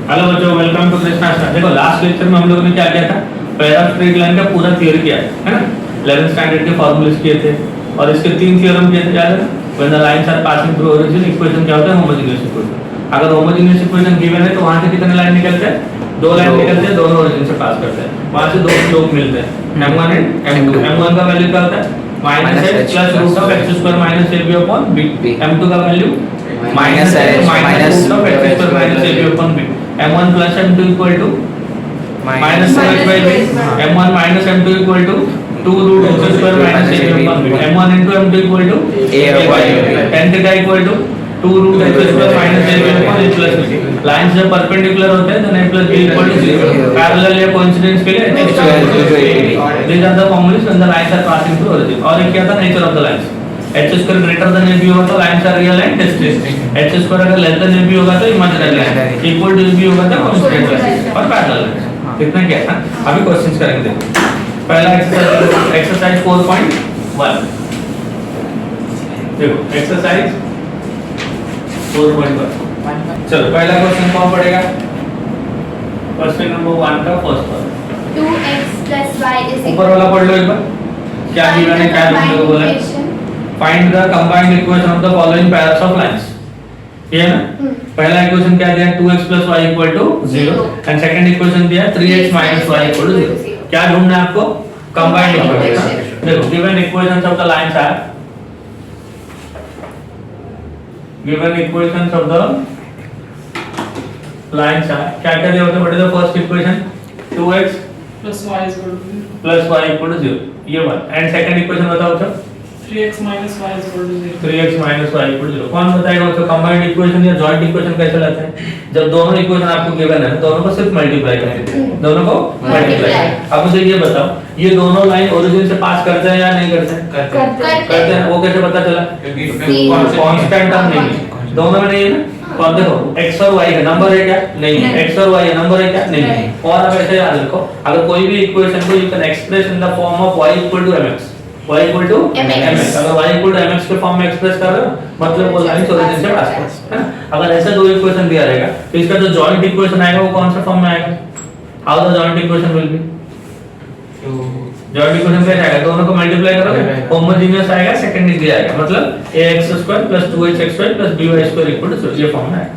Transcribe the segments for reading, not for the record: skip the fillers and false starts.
Hello बच्चों, welcome to Krishna star. देखो last lecture में हम लोगों ने क्या किया था, पैरा स्ट्रेट लाइन का पूरा थ्योरी किया है ना। 11th स्टैंडर्ड के फॉर्मूलेस किए थे और इसके 3 थ्योरम किए थे, याद है। When the lines are passing through origin, equation क्या होता है, होमोजेनियस इक्वेशन। अगर होमोजेनियस इक्वेशन गिवन है तो वहां से कितने लाइन निकलते हैं, 2 लाइन निकलते हैं, दोनों ओरिजिन से पास करते हैं, वहां से 2 स्लोप मिलते हैं, m1 एंड m2। m1 का वैल्यू क्या होता है, -h plus root of x square minus ab upon b। m2 का value minus h minus root of x square minus ab upon b। m1 plus m2 equal to minus h by b। m1 minus m2 equal to 2 root x square minus ab upon b। m1 into m2 equal to a by b। tan theta equal to 2 root x square minus ab upon a plus b। Lines जब perpendicular होते हैं तो a plus b equal to 0। Parallel या coincidence के लिए x square these are the formulas when the lines are passing through origin। और एक क्या था, nature of the lines. h square greater than ab होगा तो lines are real and distance. h square अगर लेस देन ab होगा तो imaginary line, equal to ab होगा तो कांस्टेंट लाइन और पैरेलल लाइन। इतना क्या था, अभी क्वेश्चंस करेंगे। पहला एक्सरसाइज 4.1 देखो, एक्सरसाइज 4.1। चलो पहला क्वेश्चन कौन पढ़ेगा, क्वेश्चन नंबर 1 का फर्स्ट वाला 2x plus y is ऊपर वाला पढ़ लो एक बार। क्या गिवन है, क्या ढूंढने को बोला है। Find the combined equation of the following pairs of lines. ये है ना, पहला इक्वेशन क्या दिया है, 2x plus y equal to 0 and second equation दिया है 3x minus y equal to 0। क्या ढूंढना है आपको, कंबाइंड इक्वेशन। देखो given equations of the lines are, given equations of the lines are, क्या क्या दिया होता है, what is the first equation, 2x plus y equal to 0 ये वन एंड सेकंड इक्वेशन बताओ तो 3x minus y is equal to 0 3x minus y equal to 0। कौन बताएगा उसको, कंबाइंड इक्वेशन या जॉइंट इक्वेशन कैसे लाते हैं, जब दोनों इक्वेशन आपको गिवन है दोनों को सिर्फ मल्टीप्लाई करते हैं, दोनों को मल्टीप्लाई। अब मुझे ये बताओ, ये दोनों लाइन ओरिजिन से पास करते हैं या नहीं करते हैं, करते हैं। वो कैसे पता चला, कांस्टेंट टर्म नहीं है, दोनों में नहीं है ना। कौन देखो x और y का नंबर है क्या, नहीं है। x और y का नंबर है क्या, नहीं है। और अब ऐसे याद रखो, अगर कोई भी इक्वेशन को you can express in the form of y equal to mx, y equal to mx। अगर y equal to mx के फॉर्म में एक्सप्रेस कर रहे हो मतलब वो लाइन ओरिजिन से पास है ना। अगर ऐसा दो इक्वेशन दिया रहेगा तो इसका जो जॉइंट इक्वेशन आएगा वो कौन सा फॉर्म में आएगा, how the joint equation will be, joint equation कैसे आएगा, दोनों को मल्टीप्लाई करोगे होमोजेनियस आएगा, सेकंड डिग्री आएगा, मतलब ax² + 2hx² + by² equal to 0 ये फॉर्म में आएगा।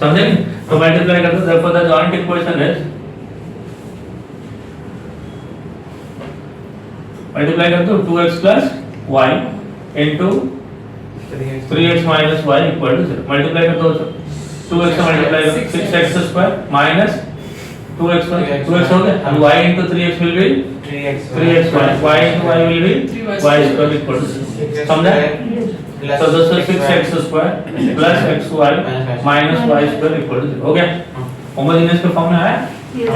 समझे नहीं, तो मल्टीप्लाई कर दो। Therefore the joint equation is, multiply कर दो 2x + y into 3x minus y equal to 0। Multiply कर दो 2x से मल्टीप्लाई करो 6x² minus 2x हो गया और y into 3x will be 3xy, y into y will be y² equal to 0। समझा। तो दोस्तों 6x² plus xy minus y² equal to 0 हो गया। होमोजेनियस के फॉर्म में आया,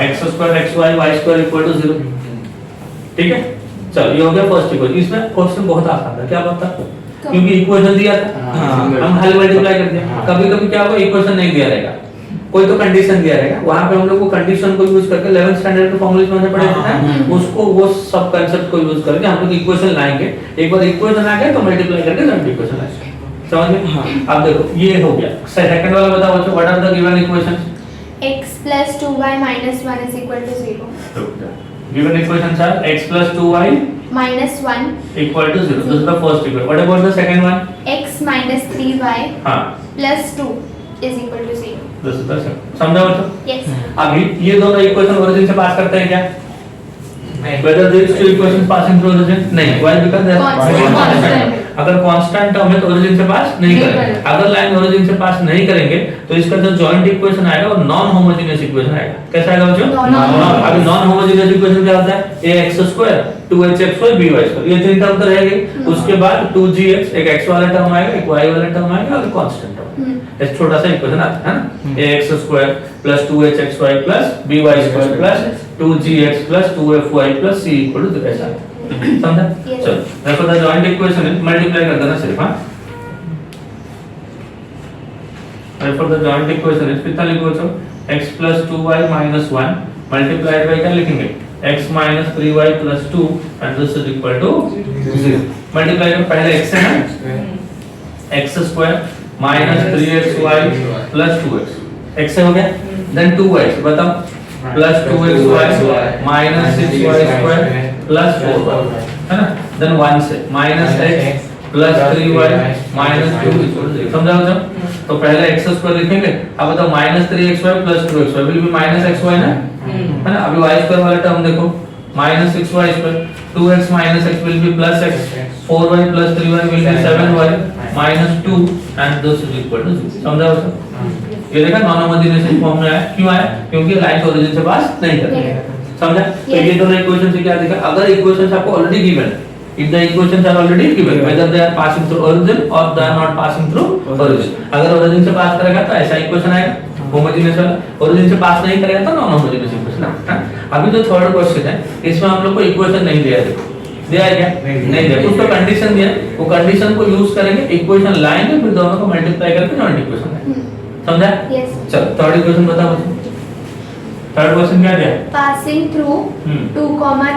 x² xy y² equal to 0। ठीक है, चलो ये हो गया फर्स्ट इक्वेशन। इसमें क्वेश्चन बहुत आसान था, क्या पता, क्योंकि इक्वेशन दिया था हम हल मल्टीप्लाई कर दिया। कभी-कभी क्या होगा, इक्वेशन नहीं दिया रहेगा, कोई तो कंडीशन दिया रहेगा, वहां पे हम लोग को कंडीशन को यूज करके 11th स्टैंडर्ड के फॉर्मूले में पढ़े थे उसको, वो सब कांसेप्ट को यूज करके हम लोग इक्वेशन लाएंगे। एक बार इक्वेशन आ गया तो मल्टीप्लाई करके जॉइंट इक्वेशन आएगा, समझ में। अब देखो ये हो गया। सेकंड वाला बताओ बच्चों, what are the given equations, x plus 2y minus 1 is equal to 0। given equations are x plus 2y minus 1 equal to 0। This is the first equation। What about the second one, x minus 3y हाँ plus 2 is equal to 0। this is the second। समझा बच्चों। yes अभी ये दोनों equation origin से पास करते हैं क्या, whether these two equations passing through origin, नहीं, why, because they are constant। अगर कांस्टेंट टर्म है तो ओरिजिन से पास नहीं करेंगे। अगर लाइन ओरिजिन से पास नहीं करेंगे तो इसका जो जॉइंट इक्वेशन आएगा वो नॉन होमोजेनियस इक्वेशन आएगा। कैसा आएगा बच्चों, अभी नॉन होमोजेनियस इक्वेशन क्या होता है, ax² 2hx² by², ये तीन टर्म तो रहेंगे। उसके बाद 2gx, एक x वाला टर्म आएगा, एक y वाला टर्म आएगा और कांस्टेंट टर्म। एक छोटा सा इक्वेशन आता है ना, ax² + 2hxy + by² + 2gx + 2fy + c equal to 0 ऐसा। समझा। चलो देखो द जॉइंट इक्वेशन है, मल्टीप्लाई कर देना सिर्फ। हां, therefore the joint equation is, कितना लिखो बच्चों, x plus 2y minus 1 multiplied by क्या लिखेंगे, x minus 3y plus 2 and this is equal to 0। Multiply कर, पहले x है ना, x square minus 3xy plus 2x x से हो गया, देन 2x बताओ plus 2xy minus 6y square plus 4y है ना, देन 1 से minus x plus 3y minus 2 equal 0। समझा जब? तो पहले x स्क्वायर लिखेंगे, अब बताओ minus 3xy plus 2xy will be minus xy ना, है ना। अभी y स्क्वायर वाला टर्म देखो, minus 6y square 2x minus x will be plus x 4y plus 3y will be 7y minus 2 and this is equal to 0। समझा बच्चों? ये देखा नॉन होमोजेनियस फॉर्म में आया, क्यों आया? क्योंकि लाइन ओरिजिन से पास नहीं कर रही है। समझा? तो ये दोनों इक्वेशन से क्या दिखा, अगर इक्वेशंस आपको ऑलरेडी गिवन है, if the equations are already given whether they are passing through origin or they are not passing through origin, अगर origin से पास करेगा तो ऐसा इक्वेशन आएगा होमोजेनियस वाला, origin से पास नहीं करेगा तो नॉन होमोजेनियस इक्वेशन आएगा। अभी जो थर्ड क्वेश्चन है इसमें हम लोग को इक्वेशन नहीं दिया है, दिया है क्या? नहीं दिया, कुछ तो कंडीशन दिया, वो कंडीशन को यूज करेंगे, इक्वेशन लाएंगे, फिर दोनों को मल्टीप्लाई करके जॉइंट इक्वेशन आएगा। समझा? Yes. चलो थर्ड इक्वेशन बताओ बच्चों। थर्ड क्वेश्चन क्या दिया है? Passing through 2,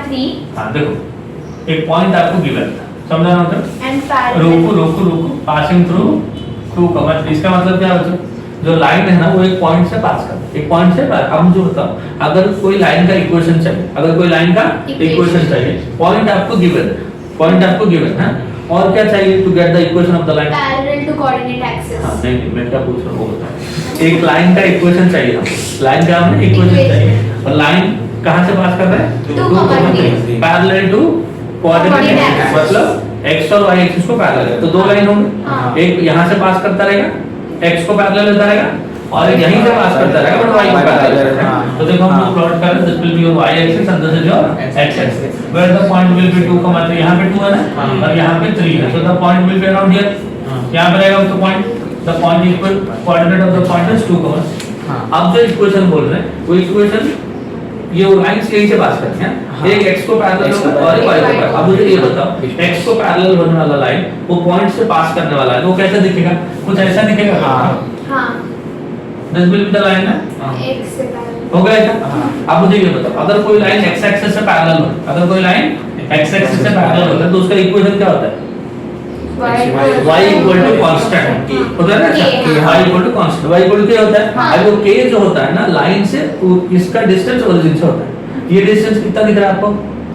3 हाँ देखो एक पॉइंट आपको गिवन था, समझा ना मतलब? and parallel. रुको पासिंग थ्रू 2, इसका मतलब क्या होता है? जो लाइन है ना वो एक पॉइंट से पास कर, एक पॉइंट से पास। अब मुझे बताओ अगर कोई लाइन का इक्वेशन चाहिए, अगर कोई लाइन का इक्वेशन चाहिए, पॉइंट आपको गिवन है, और क्या चाहिए to get the equation of the line? Parallel to coordinate axis. हाँ नहीं मैं क्या पूछ रहा हूँ वो बताओ। एक लाइन का इक्वेशन चाहिए हमको, लाइन का हमें इक्वेशन चाहिए, और लाइन कहाँ से पास कर रहा है? 2, पैरेलल टू कोऑर्डिनेट एक्सिस, मतलब x और y एक्सिस को पैरेलल है, तो दो लाइन होंगे, एक यहाँ से पास करता रहेगा, x को पैरेलल लेता रहेगा, और एक यहीं से पास करता रहेगा बट y को पैरेलल रहेगा। तो देखो हम लोग प्लॉट कर रहे हैं, this will be your y axis and this is your x axis, where the point will be 2, 3, यहाँ पे 2 है ना और यहाँ पे 3 है, so the point will be around here, यहाँ पे रहेगा तो point, the point equal coordinate of the point is 2, 3। अब जो इक्वेशन बोल रहे हैं वो इक्वेशन ये लाइंस यहीं से पास करते हैं, एक x को पैरेलल होगा और एक y को पैरेलल। अब मुझे ये बताओ x को पैरेलल होने वाला लाइन वो पॉइंट से पास करने वाला है, वो कैसा दिखेगा? कुछ ऐसा दिखेगा। हाँ this will be the line है, x से parallel. हो गया क्या? अब मुझे ये बताओ अगर कोई लाइन x एक्सिस से पैरेलल हो, अगर कोई लाइन x एक्सिस से पैरेलल होता है तो उसका इक्वेशन क्या होता है? y इक्वल टू कांस्टेंट होता है ना, y equal to constant, y equal to क्या होता है? अब वो k जो होता है ना लाइन से, इसका डिस्टेंस ओरिजिन से होता है। ये डिस्टेंस कितना दिख रहा है आपको?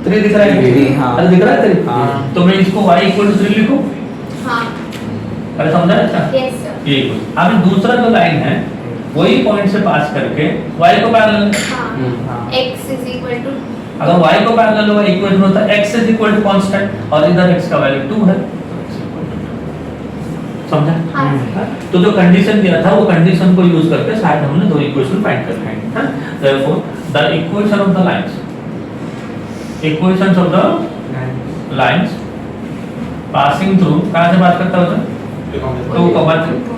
3 दिख रहा है, हाँ। अरे दिख रहा है 3, हाँ। तो मैं इसको y इक्वल टू 3 लिखूं? हाँ अरे समझा अच्छा? yes sir. ये अब दूसरा जो लाइन है वही पॉइंट से पास करके y को पैरेलल, हाँ x is equal to अगर y को पैरेलल होगा इक्वेशन होता है x is equal to constant और इधर x का वैल्यू 2 है। समझा? हाँ तो जो कंडीशन दिया था वो कंडीशन को यूज करके शायद हमने दो इक्वेशन फाइंड कर लिए हैं। Therefore the equation of the lines, equations of the lines passing through, कहां से पास करता होता है? 2,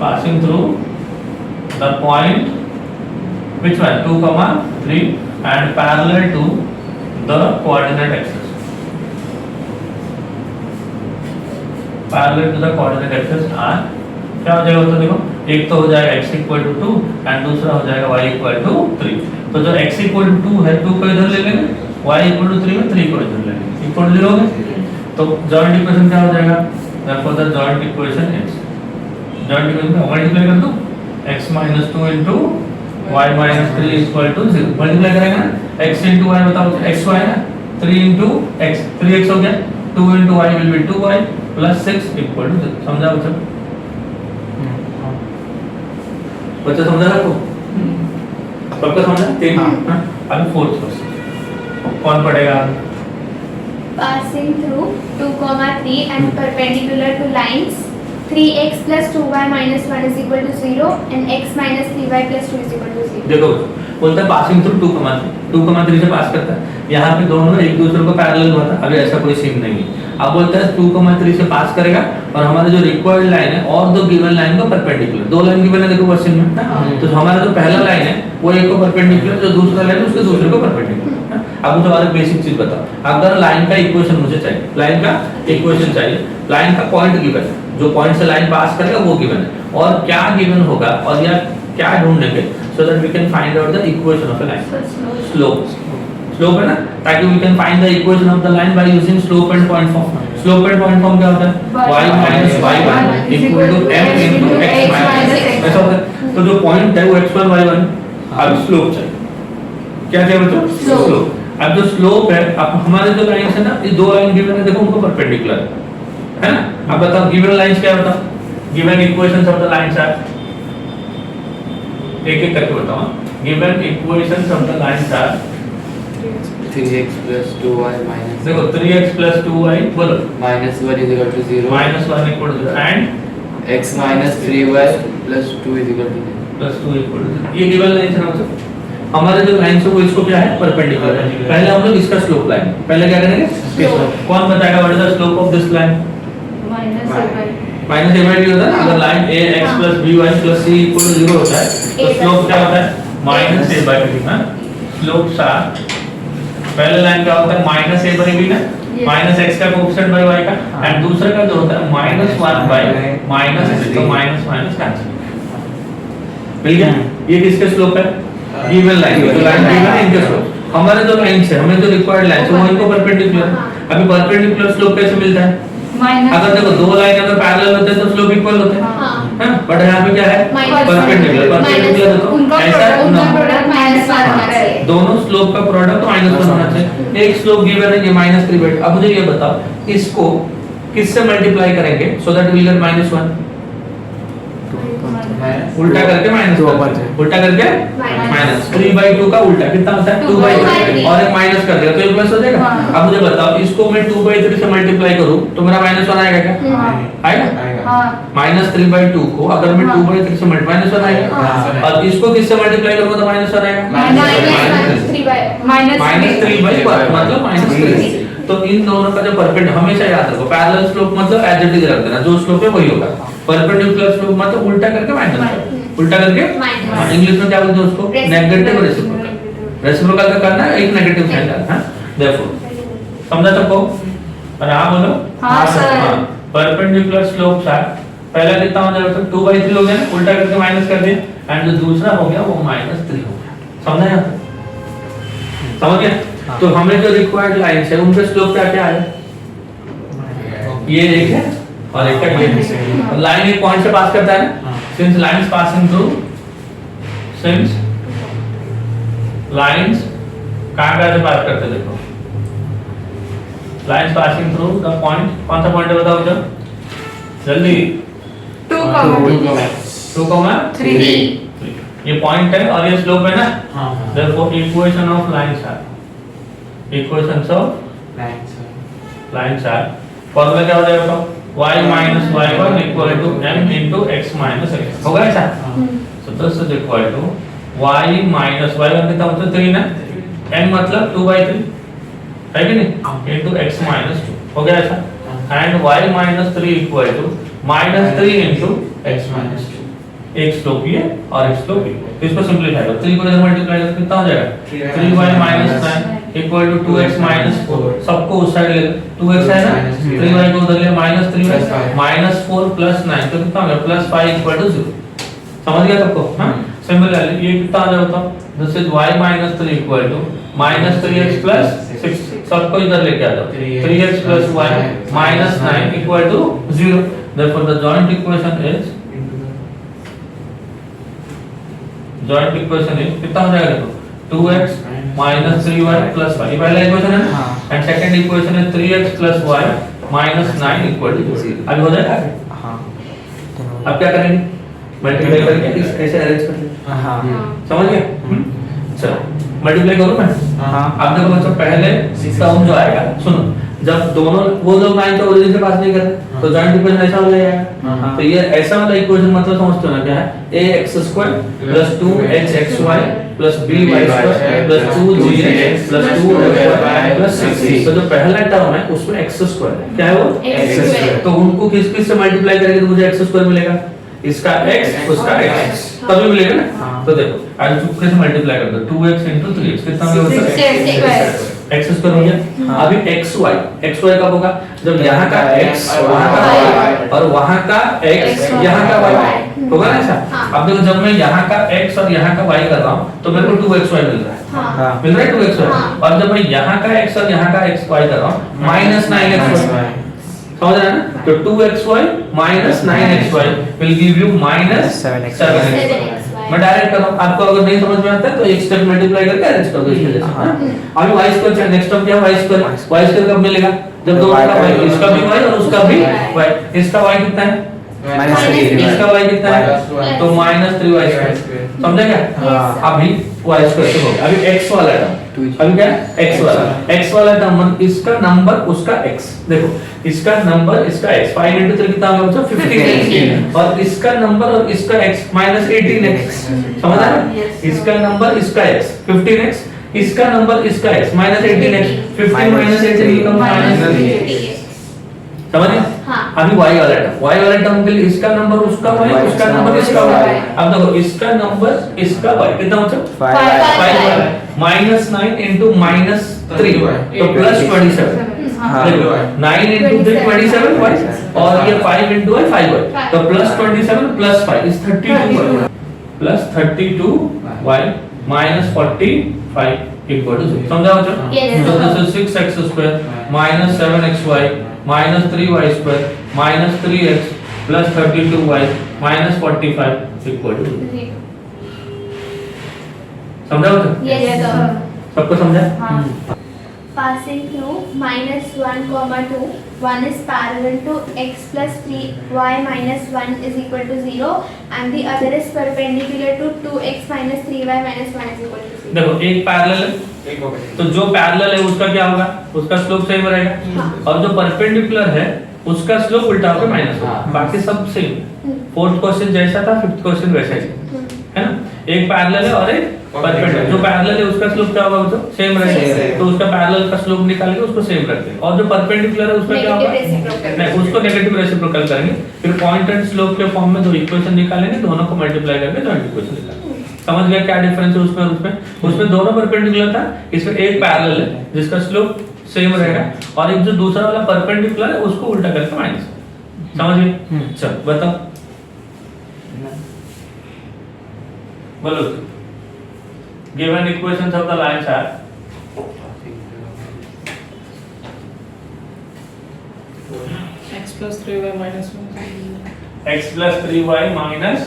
passing through the point which one 2, 3 and parallel to the coordinate axis, parallel to the coordinate axis r क्या हो जाएगा? तो देखो एक तो हो जाएगा x इक्वल टू 2 एंड दूसरा हो जाएगा y इक्वल टू 3। तो जो x इक्वल टू 2 है 2 को इधर ले लेंगे, y इक्वल टू 3 में 3 को इधर ले लेंगे, इक्वल टू 0 हो गया। तो जॉइंट इक्वेशन क्या हो जाएगा? Therefore the joint equation is, joint equation को मल्टीप्लाई कर दो, x - 2 into y - 3 equal to 0, multiply करेंगे ना, x into y बताओ xy है, 3 into x 3x हो गया, 2 into y will be 2y plus 6 equal to 0। समझा बच्चा? बच्चा समझा आपको? सबका समझा? तीन। हाँ अभी फोर्थ क्वेश्चन कौन पढ़ेगा? passing through 2, 3 and perpendicular to lines 3x plus 2y minus 1 is equal to 0 and x minus 3y plus 2 is equal to 0. देखो बोलता है पासिंग थ्रू 2,3 से पास करता है, यहाँ पे दोनों एक दूसरे को पैरेलल हुआ था, अभी ऐसा कोई सीन नहीं है। अब बोलता है 2,3 से पास करेगा और हमारा जो रिक्वायर्ड लाइन है और दो गिवन लाइन को परपेंडिकुलर, दो लाइन गिवन है देखो क्वेश्चन में, तो हमारा जो पहला लाइन है वो एक को परपेंडिकुलर, जो दूसरा लाइन है उसके दूसरे को परपेंडिकुलर। अब मुझे हमारा बेसिक चीज बताओ, अगर लाइन का इक्वेशन मुझे चाहिए, लाइन का इक्वेशन चाहिए, लाइन का पॉइंट गिवन है, जो पॉइंट से लाइन पास करेगा वो गिवन है, और क्या गिवन होगा और या क्या ढूंढेंगे so that we can find out the equation of a line. Slope, slope है ना, ताकि we can find the equation of the line by using slope and point form. Slope and point form क्या होता है? y - y1 equal to m into x - ऐसा होता है। तो जो पॉइंट है वो x1 y1, अब स्लोप चाहिए। क्या चाहिए बच्चों? Slope। स्लोप। अब जो स्लोप है, अब हमारे जो लाइंस है ना, ये दो लाइन गिवन है, देखो उनको परपेंडिकुलर है ना। अब बताओ गिवन लाइंस क्या बताओ, given equations of the lines are, एक एक करके बताओ। Given equations of the lines are 3x plus 2y minus देखो 3x plus 2y बोलो minus 1 is equal to 0 minus 1 equal to 0 and x minus 3y plus 2 is equal to 0. plus 2 equal to 0। ये given line है ना बच्चों, हमारे जो line है वो इसको क्या है, परपेंडिकुलर है। पहले हम लोग इसका स्लोप लाइन, पहले क्या करेंगे Slope। कौन बताएगा what is the slope of this line? minus a minus a by d होता है ना। अगर line ax plus by plus c equal to 0 होता है तो स्लोप क्या होता है, माइनस a by d। हां, स्लोप सा पहले लाइन क्या होता है, माइनस a by b ना, माइनस x का कोएफिशिएंट बाय y का, एंड दूसरा का जो होता है माइनस 1 बाय माइनस x, तो माइनस माइनस कैंसिल मिल गया। ये किसके स्लोप है, गिवन लाइन, जो लाइन गिवन है इनके स्लोप। हमारे जो लाइंस है, हमें जो रिक्वायर्ड लाइन है वो इनको परपेंडिकुलर। अभी परपेंडिकुलर स्लोप कैसे मिलता है, minus अगर देखो दो लाइन अगर पैरेलल होते हैं तो स्लोप इक्वल होते हैं, हाँ। हैं, बट यहाँ पे क्या है, Minus परपेंडिकुलर। one। परपेंडिकुलर देखो उनका ऐसा product- ना उनका हो। product minus 1 होना चाहिए। दोनों स्लोप का प्रोडक्ट -1 होना चाहिए। एक स्लोप गिवन है ये -3/। अब मुझे ये बताओ इसको किससे मल्टीप्लाई करेंगे सो दैट वी गेट -1? उल्टा करके -1, उल्टा करके Minus। 3/2 का उल्टा कितना होता है, 2/3, 2/3। और एक माइनस कर दिया तो ये प्लस हो जाएगा। हाँ। अब मुझे बताओ इसको मैं 2/3 से मल्टीप्लाई करूं तो मेरा -1 आएगा क्या, आएगा? हाँ -3/2 को अगर मैं हाँ। 2/3 से -1 आएगा, हाँ। और इसको किससे मल्टीप्लाई करूंगा तो -1 आएगा। minus 3 by minus मतलब -3। तो इन दोनों का जो परपेंडिकुलर, हमेशा याद रखो पैरेलल स्लोप मतलब एज इट इज रख देना, जो स्लोप है वही होगा। परपेंडिकुलर स्लोप मतलब उल्टा करके माइनस, उल्टा करके Minus। इंग्लिश में क्या बोलते हैं उसको, Reciprocal। Negative reciprocal. रेसिप्रोकल का करना है, एक नेगेटिव साइन डालना है। देयरफॉर समझा सबको? और हां बोलो। हाँ, सर। परपेंडिकुलर स्लोप्स है, पहला कितना हो जाएगा, 2/3 हो गया ना, उल्टा करके माइनस कर दिया, एंड जो दूसरा हो गया वो -3 हो गया। समझा यहाँ पे? समझ गया? तो हमें जो रिक्वायर्ड लाइंस है उनका स्लोप क्या क्या है, ये एक है और एक का ये है। लाइन एक पॉइंट से पास करता है ना, since lines passing through, since lines कहां से पास करते हैं, देखो lines passing through the point, कौन सा पॉइंट है बताओ जरा जल्दी, 2 2,3। ये पॉइंट है और ये स्लोप है ना, therefore equation of lines are, equations of lines are, formula क्या हो जाएगा बताओ, y minus y1 equal to m into x minus x, होगा ऐसा? So this is equal to y minus y1 कितना मतलब 3 ना, m मतलब 2/3 है कि नहीं, into x minus 2, हो गया ऐसा? And y minus 3 equal to -3 into x minus 2। एक स्लोप ये और एक स्लोप ये, इसको सिंपलीफाई करो, 3 को इधर मल्टीप्लाई करो कितना हो जाएगा, 3y minus 9 equal to 2x minus 4, सबको उस साइड ले लो, 2x है ना, 3y को उधर ले -3y -4 plus 9 तो कितना हो गया, +5 equal to 0। समझ गया सबको? हाँ, सिमिलरली ये कितना आ जाएगा, this is y minus 3 equal to -3x plus 6, सबको इधर लेके आ जाओ, 3x plus y minus 9 equal to 0। therefore the joint equation is कितना हो जाएगा, देखो 2x minus 3y plus 5, ये पहला इक्वेशन है ना, एंड सेकंड इक्वेशन है 3x plus y minus 9 equal to 0। अभी हो जाएगा? अब क्या करेंगे, मल्टीप्लाई करके इस ऐसे अरेंज कर लेंगे। समझ गए? चलो मल्टीप्लाई करो मैं। अब देखो बच्चों पहले टर्म जो आएगा, सुनो, जब दोनों वो लोग लाइन तो ओरिजिन से पास नहीं कर रहे तो जॉइंट इक्वेशन ऐसा हो जाएगा। तो ये ऐसा वाला इक्वेशन मतलब समझते हो ना क्या है, ax² + 2hxy + by² + 2gx + 2fy + 6। तो जो पहला टर्म है उसमें x² है, क्या है वो, x²। तो उनको किस किस से मल्टीप्लाई करेंगे तो मुझे x² मिलेगा, इसका x उसका x तभी मिलेगा ना। तो देखो आज चुपके से मल्टीप्लाई कर दो, 2x * 3x कितना होगा, 6x² हो गया। अभी xy कब होगा, जब यहाँ का x वहाँ का y और वहाँ का x यहाँ का y होगा ना ऐसा। अब देखो जब मैं यहाँ का x और यहाँ का y कर रहा हूँ तो मेरे को 2xy मिल रहा है, मिल रहा है 2xy, और जब मैं यहाँ का x और यहाँ का xy कर रहा हूँ -9xy, समझ रहे हैं ना। तो 2xy - 9xy will give you -7xy। मैं डायरेक्ट कर रहा हूं, आपको अगर नहीं समझ में आता है तो एक स्टेप मल्टीप्लाई करके अरेंज कर दो इसके जैसे। हाँ। अभी y स्क्वायर नेक्स्ट टर्म क्या है, y स्क्वायर कब मिलेगा जब दोनों का y, इसका भी y और उसका भी y, इसका y कितना है -3 इसका y कितना है तो -3y स्क्वायर, समझा क्या? हाँ। अभी y स्क्वायर से हो गया। अभी x वाला टर्म, अभी क्या है x वाला टर्म, इसका नंबर उसका x, देखो इसका नंबर इसका x 5 into 3 कितना होगा बच्चों 15x, और इसका नंबर और इसका x -18x, समझ आया? Yes, sir. इसका नंबर इसका x 15x, इसका नंबर इसका x -18x, 15 -18 becomes -3, समझे? हाँ। अभी y वाला टर्म के लिए इसका नंबर उसका y, उसका नंबर इसका y। अब देखो इसका नंबर इसका y कितना बचा 5 -9 into -3 तो +27, हाँ। 9 into 3 27 y और ये 5 into y 5y, तो +27 + 5 is 32y plus 32y minus 45 equal to 0, समझा बच्चों? Yes, so sir. this is 6x square minus 7xy minus 3y square minus 3x plus 32y minus 45 equal to 0, समझा बच्चों? Yes, sir. सबको समझा? Passing through -1, 2, 1 is parallel to x plus 3y minus 1 is equal to 0 and the other is perpendicular to 2x minus 3y minus 1 is equal to 0. देखो एक parallel है तो जो parallel है उसका क्या होगा, उसका स्लोप सेम रहेगा, हाँ। और जो परपेंडिकुलर है उसका स्लोप उल्टा होकर माइनस होगा, हाँ। बाकी सब सेम। फोर्थ क्वेश्चन जैसा था फिफ्थ क्वेश्चन वैसा ही है ना, एक पैरेलल है और एक परपेंडिकुलर। जो पैरेलल है उसका स्लोप क्या होगा बच्चों सेम रहेगा, Same। तो उसका पैरेलल का स्लोप निकाल के उसको सेम रखते हैं, और जो परपेंडिकुलर है उसका क्या होगा Negative reciprocal। नहीं, उसको नेगेटिव रेसिप्रोकल करेंगे, फिर पॉइंट एंड स्लोप के फॉर्म में दो इक्वेशन निकालेंगे, दोनों को मल्टीप्लाई करके जॉइंट इक्वेशन निकालेंगे। समझ गया क्या डिफरेंस है उसमें उसमें दोनों परपेंडिकुलर था, इसमें एक पैरेलल है जिसका स्लोप सेम रहेगा, और एक जो दूसरा वाला परपेंडिकुलर है उसको उल्टा करके माइनस, समझ गए? चल बताओ, बोलो। Given equations of the lines are x plus 3y minus 1 x plus 3y minus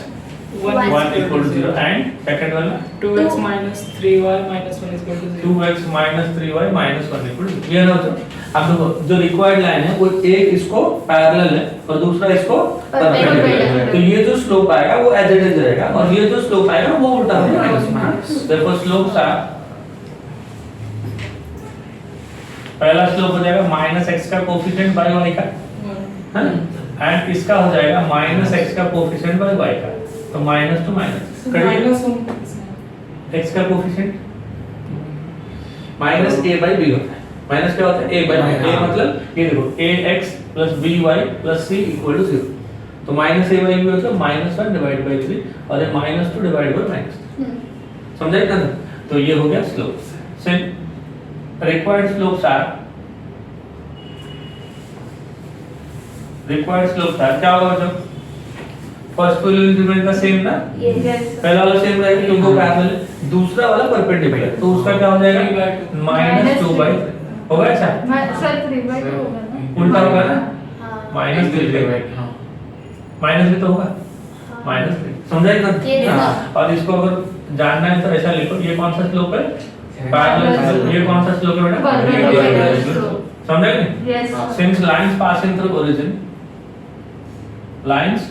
1 1 equal to 0 and second वाला 2x minus 3y minus 1 is equal to 0. 2x minus 3y minus 1 equal to 0। Clear हो तो अब देखो जो required line है वो एक इसको पैरेलल है और दूसरा इसको परपेंडिकुलर है, तो ये जो स्लोप आएगा वो एज इट इज रहेगा, और ये जो स्लोप आएगा वो उल्टा होगा माइनस। देखो स्लोप्स आर, पहला स्लोप हो जाएगा -x का कोएफिशिएंट बाय y का, है ना, एंड इसका हो जाएगा -x का कोएफिशिएंट बाय y का, तो minus two minus minus 1 x का coefficient minus a by b होता है, माइनस क्या होता है a बाय b, a मतलब ये देखो ax plus by plus c equal to 0, तो माइनस a बाय b मतलब -1 डिवाइड बाय 3 और ये -2 डिवाइड बाय -3, समझा इतना? तो ये हो गया slope. Simple required slopes are क्या होगा जब फर्स्ट वाला रिमेन का सेम ना, Yes. पहला वाला सेम रहेगा क्योंकि वो पैरेलल है, दूसरा वाला परपेंडिकुलर, तो उसका क्या हो जाएगा -2 होगा ऐसा, सर 3/2 होगा ना, उल्टा होगा ना, हाँ। -3 माइनस भी तो होगा -3, समझा इतना? Yes, हाँ। sir। और इसको अगर जानना है तो ऐसा लिखो, ये कौन सा स्लोप है पैरेलल, ये कौन सा स्लोप है बेटा Perpendicular slope। समझा कि नहीं? yes Since lines passing through origin, lines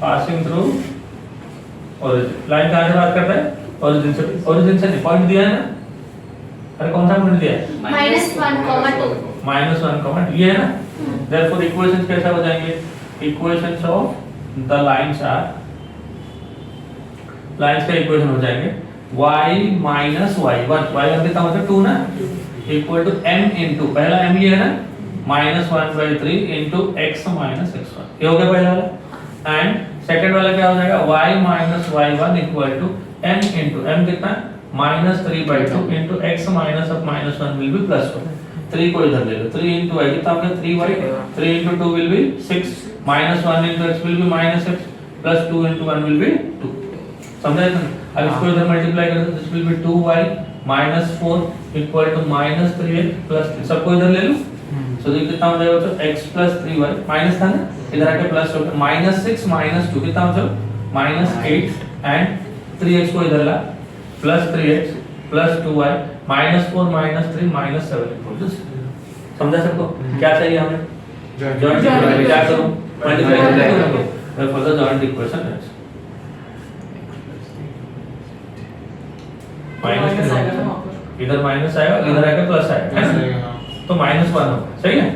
passing through origin, line कहाँ से बात करता है? origin से नहीं, पॉइंट दिया है ना, अरे कौन सा पॉइंट दिया है? -1, 2 -1, ये है ना, therefore equations कैसा हो जाएंगे? equations of the lines are, lines का equation हो जाएंगे y minus y1 कितना होता है 2 ना, इक्वल टू m into पहला m ये है ना -1/3 into x minus x1, ये हो गया पहला वाला, एंड सेकंड वाला क्या हो जाएगा y minus y1 equal to m into m कितना -3/2 into x minus of -1 will be +1, 3 को इधर ले लो, 3 into y कितना हो गया 3y, 3 into 2 will be 6, -1 into x will be -x, plus 2 into 1 will be 2, समझा ना? अब इसको इधर मल्टीप्लाई कर दो, this will be 2y minus 4 equal to -3x plus, सबको इधर ले लो, सो ये कितना हो जाएगा? तो x plus 3y माइनस था ना, इधर आके प्लस हो गया, -6 -2 कितना हो जाएगा? -8 एंड 3x को इधर ला, plus 3x plus 2y -4 -3 -7 equal to 0। समझा सबको? क्या चाहिए हमें? Joint equation. क्या करूं? मल्टीप्लाई करूं। फॉर द जॉइंट इक्वेशन है माइनस आएगा ना वहाँ पर। इधर माइनस आएगा, इधर आके प्लस आएगा, है ना? तो -1 होगा, सही है?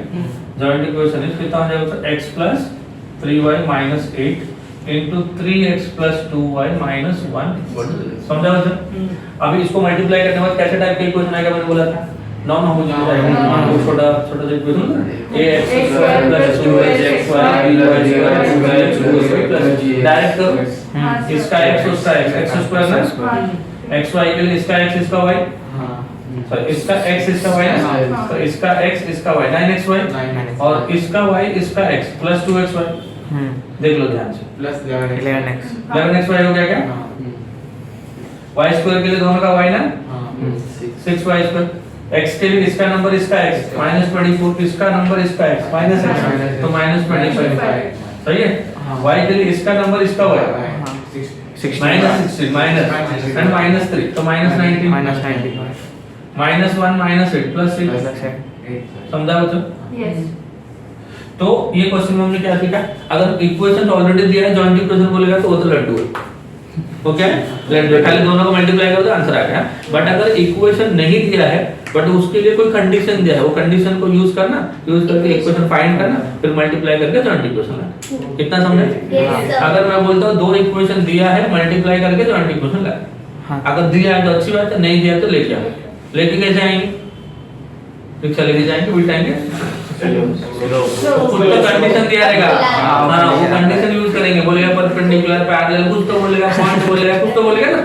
जॉइंट इक्वेशन इज कितना हो जाएगा? तो x plus 3y minus 8 into 3x plus 2y minus 1 equal to 0। समझा बच्चों? अभी इसको मल्टीप्लाई करने के बाद कैसे टाइप का इक्वेशन आएगा? मैंने बोला था नॉन होमोजेनियस आएगा। तो छोटा छोटा सा equation ax square plus 2hx square by square 2y plus direct करो, इसका x उसका x स्क्वायर ना, xy के लिए इसका x इसका y, तो इसका x इसका y ना, तो इसका x इसका y 9xy और इसका y इसका x प्लस 2xy। देख लो ध्यान से, प्लस 11x 11xy हो गया क्या? y स्क्वायर के लिए दोनों का y ना, 6y स्क्वायर। x के लिए इसका नंबर इसका x -24, इसका नंबर इसका x -x, तो -25 सही है। y के लिए इसका नंबर इसका y -16 माइनस एंड -3 तो -19 -1 -8 प्लस 6। समझा बच्चों? Yes. तो ये क्वेश्चन में हमने क्या सीखा? अगर इक्वेशन ऑलरेडी दिया है, जॉइंट इक्वेशन बोलेगा तो वो तो लड्डू है। ओके, लड्डू है, खाली दोनों को मल्टीप्लाई करो तो आंसर आ गया। बट अगर इक्वेशन नहीं दिया है बट उसके लिए कोई कंडीशन दिया है, वो कंडीशन को यूज करके इक्वेशन फाइंड करना, फिर मल्टीप्लाई करके जॉइंट इक्वेशन लाना। कितना समझे? Yes, sir. अगर मैं बोलता हूँ दो इक्वेशन दिया है, मल्टीप्लाई करके जॉइंट इक्वेशन लाना। अगर दिया है तो अच्छी बात है, नहीं दिया तो लेके आओ। लेके कैसे आएंगे? रिक्शा लेके जाएंगे, उल्टाएंगे, कुछ तो कंडीशन दिया रहेगा। हाँ, वो कंडीशन यूज करेंगे, बोलेगा परपेंडिकुलर पैरेलल, कुछ तो बोलेगा, पॉइंट बोलेगा, कुछ तो बोलेगा ना।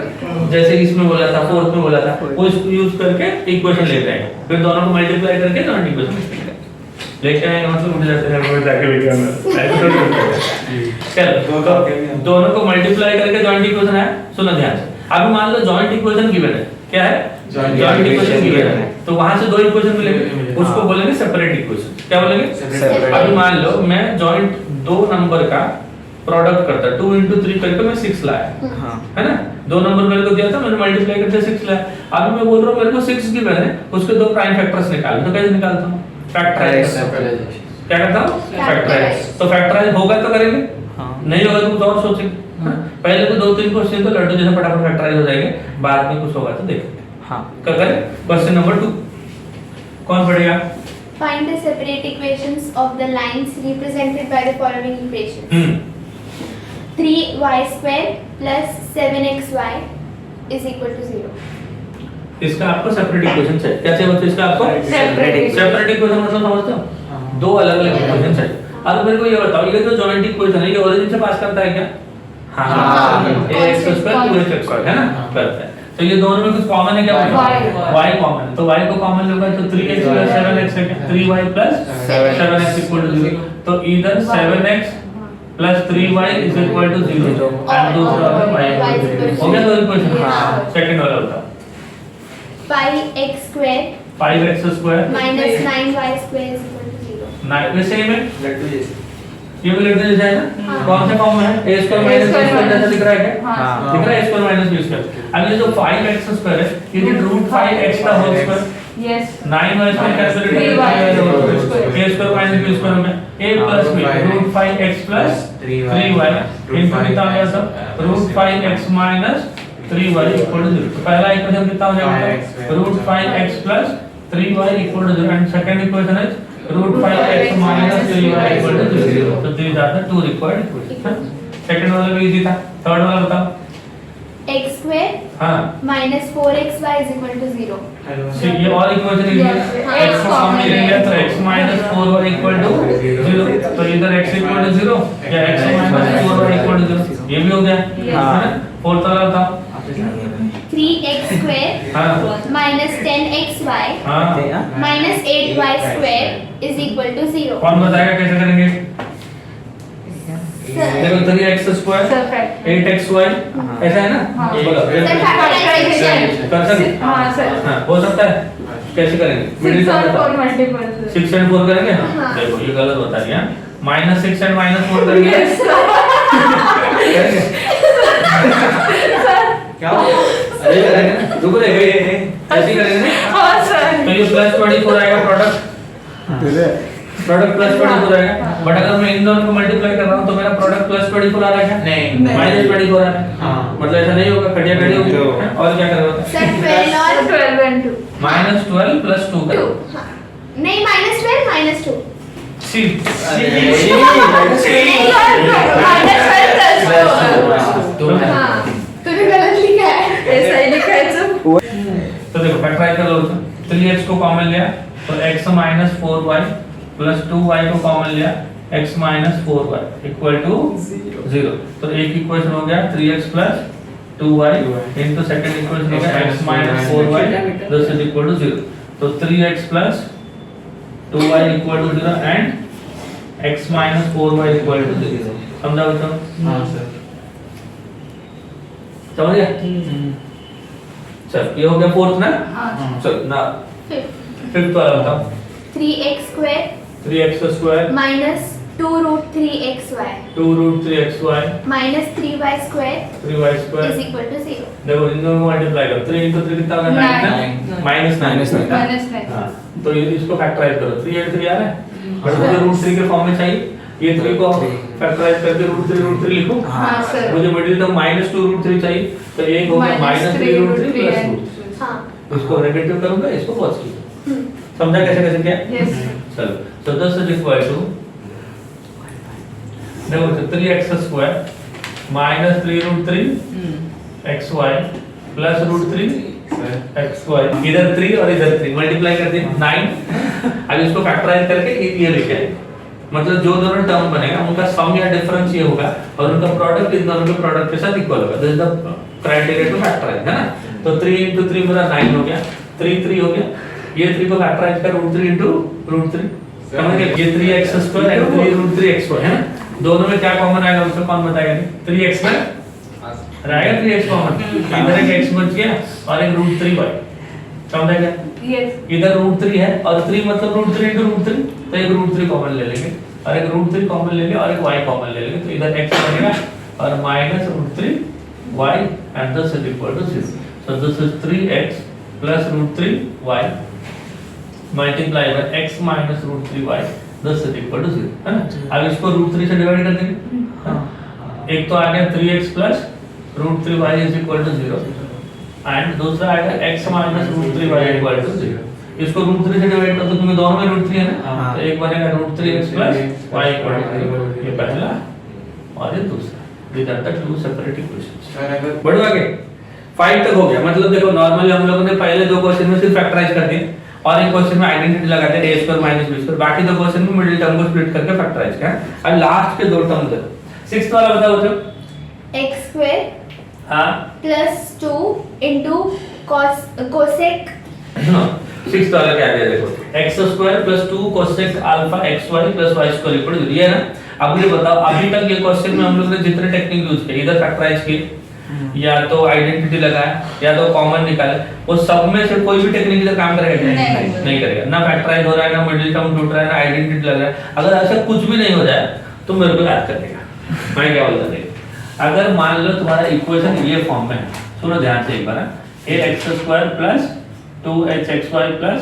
जैसे इसमें बोला था, फोर्थ में बोला था, वो इसको यूज करके इक्वेशन लेते हैं, फिर दोनों को मल्टीप्लाई करके जॉइंट इक्वेशन लेके आएंगे। मतलब उठ जाते हैं, वो जाके लेके आना, ऐसे थोड़ी होता है। चलो, दोनों को मल्टीप्लाई करके जॉइंट इक्वेशन है। सुनो ध्यान से, अभी मान लो जॉइंट इक्वेशन गिवन है, क्या है? जॉइंट इक्वेशन गिवन है, तो वहां से दो इक्वेशन मिलेंगे, उसको बोलेंगे सेपरेट इक्वेशन। क्या बोलेंगे? Separate। अभी मान लो मैं जॉइंट दो नंबर का प्रोडक्ट करता, 2 into 3 करके मैं 6 लाया, है ना? दो नंबर मेरे को दिया था, मैंने मल्टीप्लाई करके 6 लाया। अभी मैं बोल रहा हूँ मेरे को 6 गिवन है, उसके दो प्राइम फैक्टर्स निकाल, तो कैसे निकालता हूँ? फैक्टराइज। क्या करता हूँ? फैक्टराइज। तो फैक्टराइज होगा तो करेंगे, नहीं होगा तो कुछ और सोचेंगे। पहले तो 2-3 क्वेश्चन तो लड्डू जैसे फटाफट फैक्टराइज हो जाएंगे, बाद में कुछ होगा तो देखेंगे। क्या करें? क्वेश्चन नंबर 2 कौन पढ़ेगा? Find the separate equations of the lines represented by the following equations. 3y square plus 7xy is equal to 0. इसका आपको सेपरेट इक्वेशन चाहिए। क्या चाहिए बच्चों? इसका आपको सेपरेट इक्वेशन मतलब समझते हो? दो अलग अलग इक्वेशन चाहिए। अब मेरे को ये बताओ, ये जो जॉइंट इक्वेशन है ये ओरिजिन से पास करता है क्या? हाँ, x स्क्वायर 2x स्क्वायर है ना, करता है। तो ये दोनों में कुछ कॉमन है क्या? y कॉमन है, तो y को कॉमन लोगे तो 3x plus 7x है क्या? 3y plus 7x equal to 0। तो इधर 7x plus 3y is equal to 0 and दूसरा होगा y equal to 0। हो गया दो इक्वेशन। सेकंड वाला होता 5x square 5x square minus 9y square is equal to 0. 9 में सेम है, लड्डू जैसे ये भी लड़ते जैसा है ना। कौन सा फॉर्म है? a square minus b square जैसा दिख रहा है क्या? दिख रहा है a square minus b square. अब ये जो 5x स्क्वायर है, ये रूट 5x का whole square, Yes. 9y square calculate करके a square minus b square में a plus b root 5x plus 3y into कितना हो गया सब? Root 5x minus 3y equal to 0। तो पहला इक्वेशन कितना हो जाएगा? Root 5x plus 3y equal to 0 and second equation is root 5x minus 3y equal to 0। तो these are the two required equations। Second वाला भी इजी था। Third वाला बताओ। x square हाँ, minus 4xy is equal to 0. तो ये और इक्वेशन इजी है। x को कॉमन ले लिया तो x minus 4y equal to 0, तो इधर x इक्वल टू 0 या x minus 4y equal to 0, ये भी हो गया, है ना? फोर्थ वाला बताओ। 3x square हाँ minus 10xy हाँ, minus 8y square is equal to 0. कौन बताएगा कैसे करेंगे? देखो 3x स्क्वायर 8xy ऐसा है ना? बोलो Sir, factorization. कर सकते? हाँ सर। हाँ, हो सकता है। कैसे करेंगे? मिडिल 6 और 4 टर्म मल्टीपल 6 एंड 4 करेंगे। हाँ। देखो ये गलत बता दिया, -6 एंड -4 करेंगे। करेंगे क्या अरे करेंगे, रुको रे ऐसे ही करेंगे ना। हाँ सर। तो ये +24 आएगा प्रोडक्ट +24 आएगा। बट अगर मैं इन दोनों को मल्टीप्लाई कर रहा हूँ तो मेरा प्रोडक्ट +24 आ रहा है क्या? नहीं। -24 आ रहा है। हाँ। मतलब ऐसा नहीं होगा, खटिया खड़ी होगी। और क्या करोगे? सर 12 और 12 and 2 -12 + 2 करो। हाँ। नहीं -12 -2 सी नहीं सर -12 हाँ तूने गलत लिखा है। ऐसा ही लिखायचं. तो देखो फैक्टराइज कर लो उसको। 3x को कॉमन लिया तो x - 4y + 2y को कॉमन लिया x - 4y = 0। तो एक इक्वेशन हो गया 3x + 2y into second equation हो गया x - 4y this is equal to 0। तो 3x + 2y = 0 and x - 4y = 0। समझा बच्चों? हाँ सर। समझ गया? चल ये हो गया फोर्थ ना। हाँ. चल ना फिफ्थ वाला बताओ। 3x² 3x² minus 2√3xy 2√3xy minus 3y² 3y² is equal to 0. देखो इन दोनों को मल्टीप्लाई करो। 3 into 3 कितना होगा? 9 Nine. -9 -9. हां तो ये इसको फैक्टराइज करो। 3 8 3 आ रहा है बट मुझे √3 के फॉर्म में चाहिए। ये 3 को फैक्टराइज करके √3 लिखो। हाँ सर. मुझे मिडिल टर्म -2√3 चाहिए तो एक होगा -3√3 + 2। हाँ इसको नेगेटिव करूंगा, इसको पॉजिटिव। हम्म, समझा कैसे कैसे क्या? Yes. चलो so this is equal to देखो 3x² minus 3√3 xy plus √3 xy इधर 3 और इधर 3 मल्टीप्लाई कर दिए 9। अब इसको फैक्टराइज करके ये लेके आए। मतलब जो दोनों टर्म बनेगा उनका सम या डिफरेंस ये होगा और उनका प्रोडक्ट इन दोनों के प्रोडक्ट के साथ इक्वल होगा। This is the criteria to factorise, है ना। तो 3 into 3 मेरा 9 हो गया, 3 3 हो गया। ये 3 को फैक्टराइज कर √3 into √3 समझ गए। ये 3x² और 3√3xy है ना। दोनों में क्या कॉमन आएगा उसको कौन बताएगा? 3x में आएगा 3x कॉमन। इधर एक x बच गया और एक √3y। समझ गया? Yes. इधर √3 है और 3 मतलब √3 into √3 तो एक √3 कॉमन ले लेंगे और एक √3 कॉमन ले लिया और एक y कॉमन ले लेंगे। तो इधर x बनेगा और -√3y and this is equal to 0. So this is 3x plus √3y multiplied by x minus √3y this is equal to 0, है ना। अब इसको √3 से डिवाइड कर देंगे। हाँ। एक तो आ गया 3x plus √3y is equal to 0 and दूसरा आएगा x minus √3y equal to 0। इसको √3 से डिवाइड कर दो क्योंकि दोनों में √3 है ना। तो एक बनेगा √3x plus y equal to 0। ये पहला और ये दूसरा। These are the two separate equations। Sir अगर बढ़ो आगे 5 तक हो गया। मतलब देखो नॉर्मली हम लोगों ने पहले दो क्वेश्चन में सिर्फ फैक्टराइज कर दिए और एक क्वेश्चन में आइडेंटिटी लगाते हैं a² - b²। बाकी दो क्वेश्चन में मिडिल टर्म को स्प्लिट करके फैक्टराइज किया। अब लास्ट के दो टर्म देखो। सिक्स्थ वाला बताओ बच्चों। x² हां plus 2 into cosec सिक्स्थ वाला क्या दिया देखो। x² + 2 cosec alpha xy + y² equal 0 है ना। अब ये बताओ अभी तक ये क्वेश्चन में हम लोग ने जितने टेक्निक यूज किए इधर फैक्टराइज किए या तो आइडेंटिटी लगाया या तो कॉमन निकाले, वो सब में से कोई भी टेक्निक इधर काम करेगा क्या? नहीं करेगा। ना फैक्टराइज हो रहा है ना मिडिल टर्म टूट रहा है ना आइडेंटिटी लग रहा है। अगर ऐसा कुछ भी नहीं हो जाए तो मेरे को याद कर देगा। मैं क्या बोलता देखो, अगर मान लो तुम्हारा इक्वेशन ये फॉर्म में है, सुनो ध्यान से एक बार। ax² + 2hxy +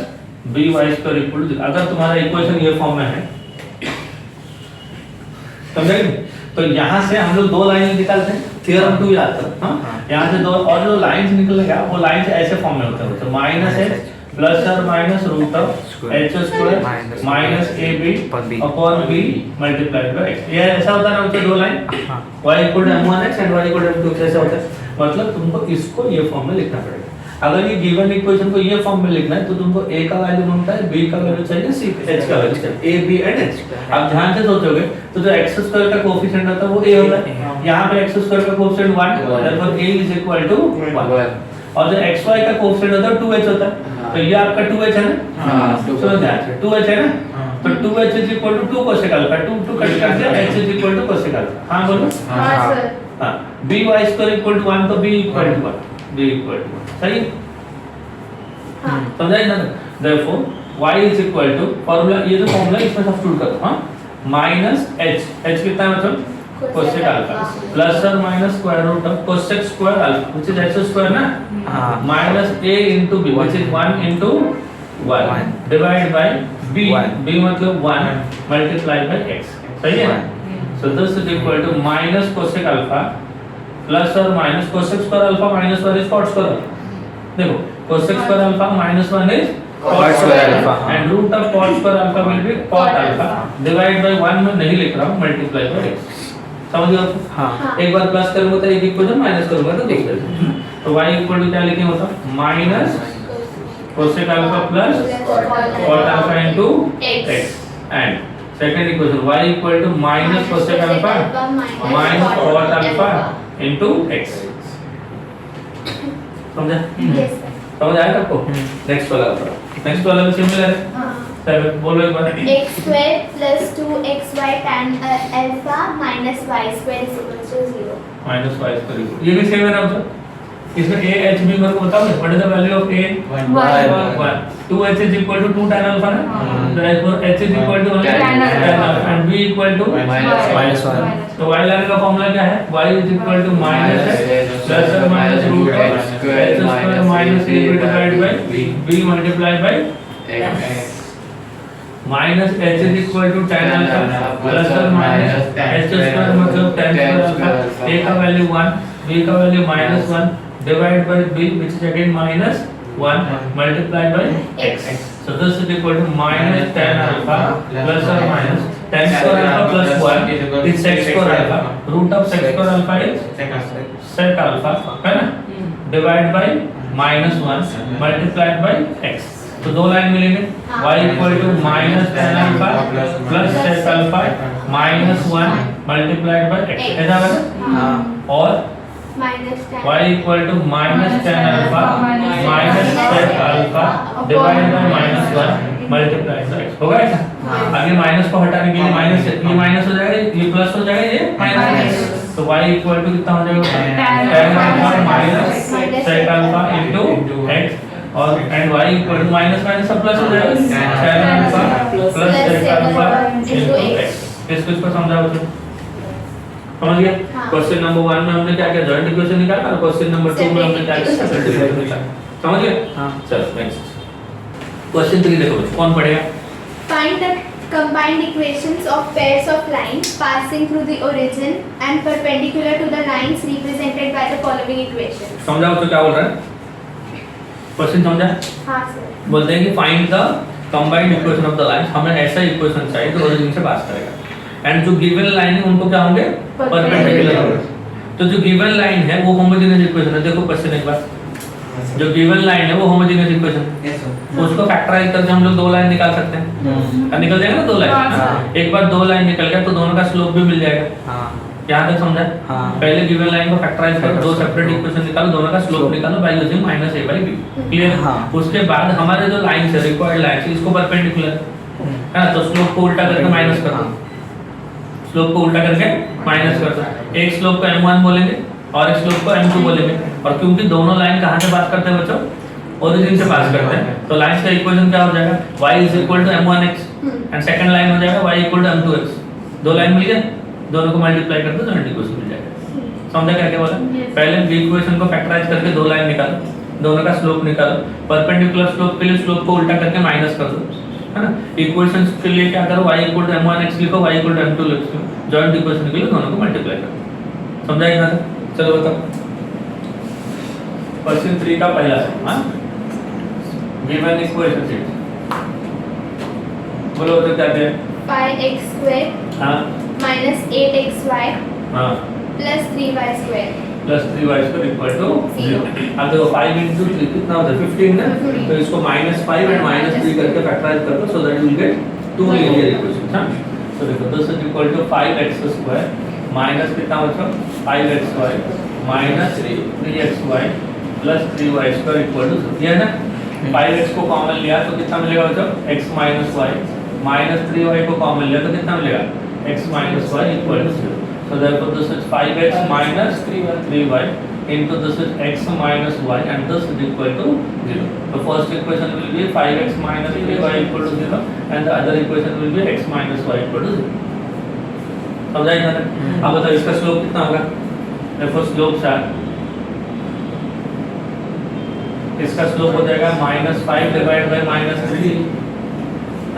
by² equal 0। अगर तुम्हारा इक्वेशन ये फॉर्म में है समझे? तो यहाँ से हम लोग दो लाइन निकालते हैं, थ्योरम 2 याद करो। हाँ यहाँ से दो और जो लाइंस निकलेगा वो लाइंस ऐसे फॉर्म में होते हैं। तो -h प्लस और minus root of h² minus ab upon b multiplied by x। ये ऐसा होता है ना उसके दो line y equal to m1x and y equal to m2x ऐसा होता है। मतलब तुमको इसको ये फॉर्म में लिखना पड़ेगा। अगर ये गिवन इक्वेशन को ये फॉर्म में लिखना है तो तुमको a का वैल्यू मांगता है, b का वैल्यू चाहिए, c h का वैल्यू चाहिए, a b एंड h। आप ध्यान से सोचोगे तो जो x² का कोएफिशिएंट होता है वो a होगा। यहां पे x² का coefficient 1 therefore a is equal to 1 और जो xy का कोएफिशिएंट होता है 2h होता है। तो ये आपका 2h है ना। हां सुनो ध्यान से 2h है ना। तो 2h is equal to 2 cosec alpha 2 cut कर दिया h is equal to cosec alpha। हां बोलो। हाँ सर। हां by² equal to 1 तो b equal to 1 b equal to 1 सही है। हाँ समझाइए ना। therefore y is equal to formula, ये जो फॉर्मूला इसमें सब्स्टिट्यूट करो, हाँ, माइनस h, h कितना है मतलब कोसेक अल्फा प्लस और minus square root of cosec square alpha which is x square ना, हाँ minus a into b which is 1 into 1 divided by b, b मतलब 1 multiplied by x, सही है। So this is equal to minus cosec alpha plus or minus cosec square alpha minus 1 is cot square alpha। देखो cosec square alpha minus 1 is cot square alpha and root of cot square alpha will be cot alpha divided by 1 में नहीं लिख रहा हूँ, multiply by x, समझ गए आप? हाँ एक बार प्लस करूंगा तो एक इक्वेशन, माइनस करूंगा तो दूसरा। तो y इक्वल टू क्या लिखेंगे होता minus cosec alpha plus cot alpha into x and second equation y equal to minus cosec alpha minus cot alpha into x, समझा? Yes, sir. समझ आया आपको? नेक्स्ट वाला करो, नेक्स्ट वाला भी सिमिलर है। हाँ। सेवन बोलो एक बार। x square plus 2xy tan alpha minus y square is equal to 0. Minus y square, ये भी सेम है ना मतलब इसमें a h b मेरे को बताओ what is the value of a 1 2h is equal to 2 tan alpha ना, therefore h is equal to only tan alpha and b equal to minus 1 तो y लाने का फॉर्मूला क्या है, y is equal to minus h plus or minus root of h square minus a divided by b multiplied by x minus h is equal to tan alpha plus or minus h square मतलब tan square alpha, a का value 1 b का value minus 1 divided by b which is again minus 1 multiplied by x, so this is equal to minus tan alpha plus or minus tan square alpha plus 1 is sec square alpha, root of sec square alpha is sec alpha है ना, divided by minus 1 multiplied by x, तो दो line मिलेंगे y equal to minus tan alpha plus sec alpha minus 1 multiplied by x, ऐसा बना। हाँ और Minus tan y equal to minus tan alpha minus sec alpha divided by minus 1 multiplied by x, होगा ऐसा? आगे minus को हटाने के लिए माइनस, ये माइनस हो जाएगा, ये प्लस हो जाएगा, ये माइनस, तो y equal to कितना हो जाएगा tan alpha minus sec alpha into x और and y equal to minus minus सब प्लस हो जाएगा tan alpha plus sec alpha into x, इसको समझा बच्चों, समझ गया? हाँ। क्वेश्चन नंबर 1 में हमने क्या किया, जॉइंट इक्वेशन निकाला और क्वेश्चन नंबर 2 में हमने क्या किया, सेपरेट इक्वेशन निकाला, समझ गए? हाँ चलो नेक्स्ट क्वेश्चन 3 देखो बच्चों, कौन पढ़ेगा? Find the combined equations of pairs of lines passing through the origin and perpendicular to the lines represented by the following equations. समझा बच्चों क्या बोल रहा है? क्वेश्चन समझा? हाँ सर। बोलते हैं कि find the combined equation of the line, हमें ऐसा इक्वेशन चाहिए जो ओरिजिन से पास करेगा एंड जो गिवन लाइन है उनको क्या होंगे परपेंडिकुलर होंगे, तो जो गिवन लाइन है वो होमोजेनियस इक्वेशन है। देखो क्वेश्चन एक बार, जो गिवन लाइन है वो होमोजेनियस इक्वेशन, उसको फैक्टराइज करके हम लोग दो लाइन निकाल सकते हैं, निकल जाएगा ना दो लाइन, एक बार दो लाइन निकल गया तो दोनों का स्लोप भी मिल जाएगा। हाँ यहाँ तक समझा? हाँ पहले गिवन लाइन को फैक्टराइज करो, दो सेपरेट इक्वेशन निकालो, दोनों का स्लोप निकालो by using minus a by b, clear? हाँ। उसके बाद हमारे जो लाइन है रिक्वायर्ड लाइन इसको परपेंडिकुलर है ना, तो स्लोप को उल्टा करके माइनस कर दो, स्लोप को उल्टा करके माइनस कर दो, एक स्लोप को m1 बोलेंगे और एक स्लोप को m2 बोलेंगे, और क्योंकि दोनों लाइन कहाँ से पास करते हैं बच्चों, ओरिजिन से पास करते हैं, तो लाइन का इक्वेशन क्या हो जाएगा, y is equal to m1x and second line हो जाएगा y equal to m2x, दो लाइन मिल गए, दोनों को मल्टीप्लाई कर दो जॉइंट इक्वेशन मिल जाएगा। समझा क्या क्या बोला? पहले b इक्वेशन को फैक्टराइज करके दो लाइन निकालो, दोनों का स्लोप निकालो, परपेंडिकुलर स्लोप के लिए स्लोप को उल्टा करके माइनस कर दो, है ना। इक्वेशंस के लिए क्या करो, y equal to m1x लिखो, y equal to m2 लिखो, जॉइंट इक्वेशन के लिए दोनों को मल्टीप्लाई करो। समझा इतना था? चलो बताओ क्वेश्चन 3 का पहला है, हां गिवन इक्वेशन से बोलो तो क्या है, 5x square हां minus 8xy हां plus 3y square. Plus 3y square equal to 0। अब देखो 5 into 3 कितना होता है 15 ना, तो इसको -5 एंड -3 करके फैक्टराइज कर दो so that you will get two linear equations. हां तो देखो this is equal to 5x square minus कितना होगा 5xy minus 3xy plus 3y square equal to 0। ये है ना, 5x को कॉमन लिया तो कितना मिलेगा बच्चों, x - y माइनस 3y को कॉमन लिया तो कितना मिलेगा, x - y equal to 0। So therefore this is 5x minus 3y into this is x minus y and this is equal to 0. The first equation will be 5x minus 3y equal to 0 and the other equation will be x minus y equal to 0. समझा इधर? अब बताओ इसका slope कितना होगा? Therefore slope है इसका slope हो जाएगा -5 डिवाइड बाय -3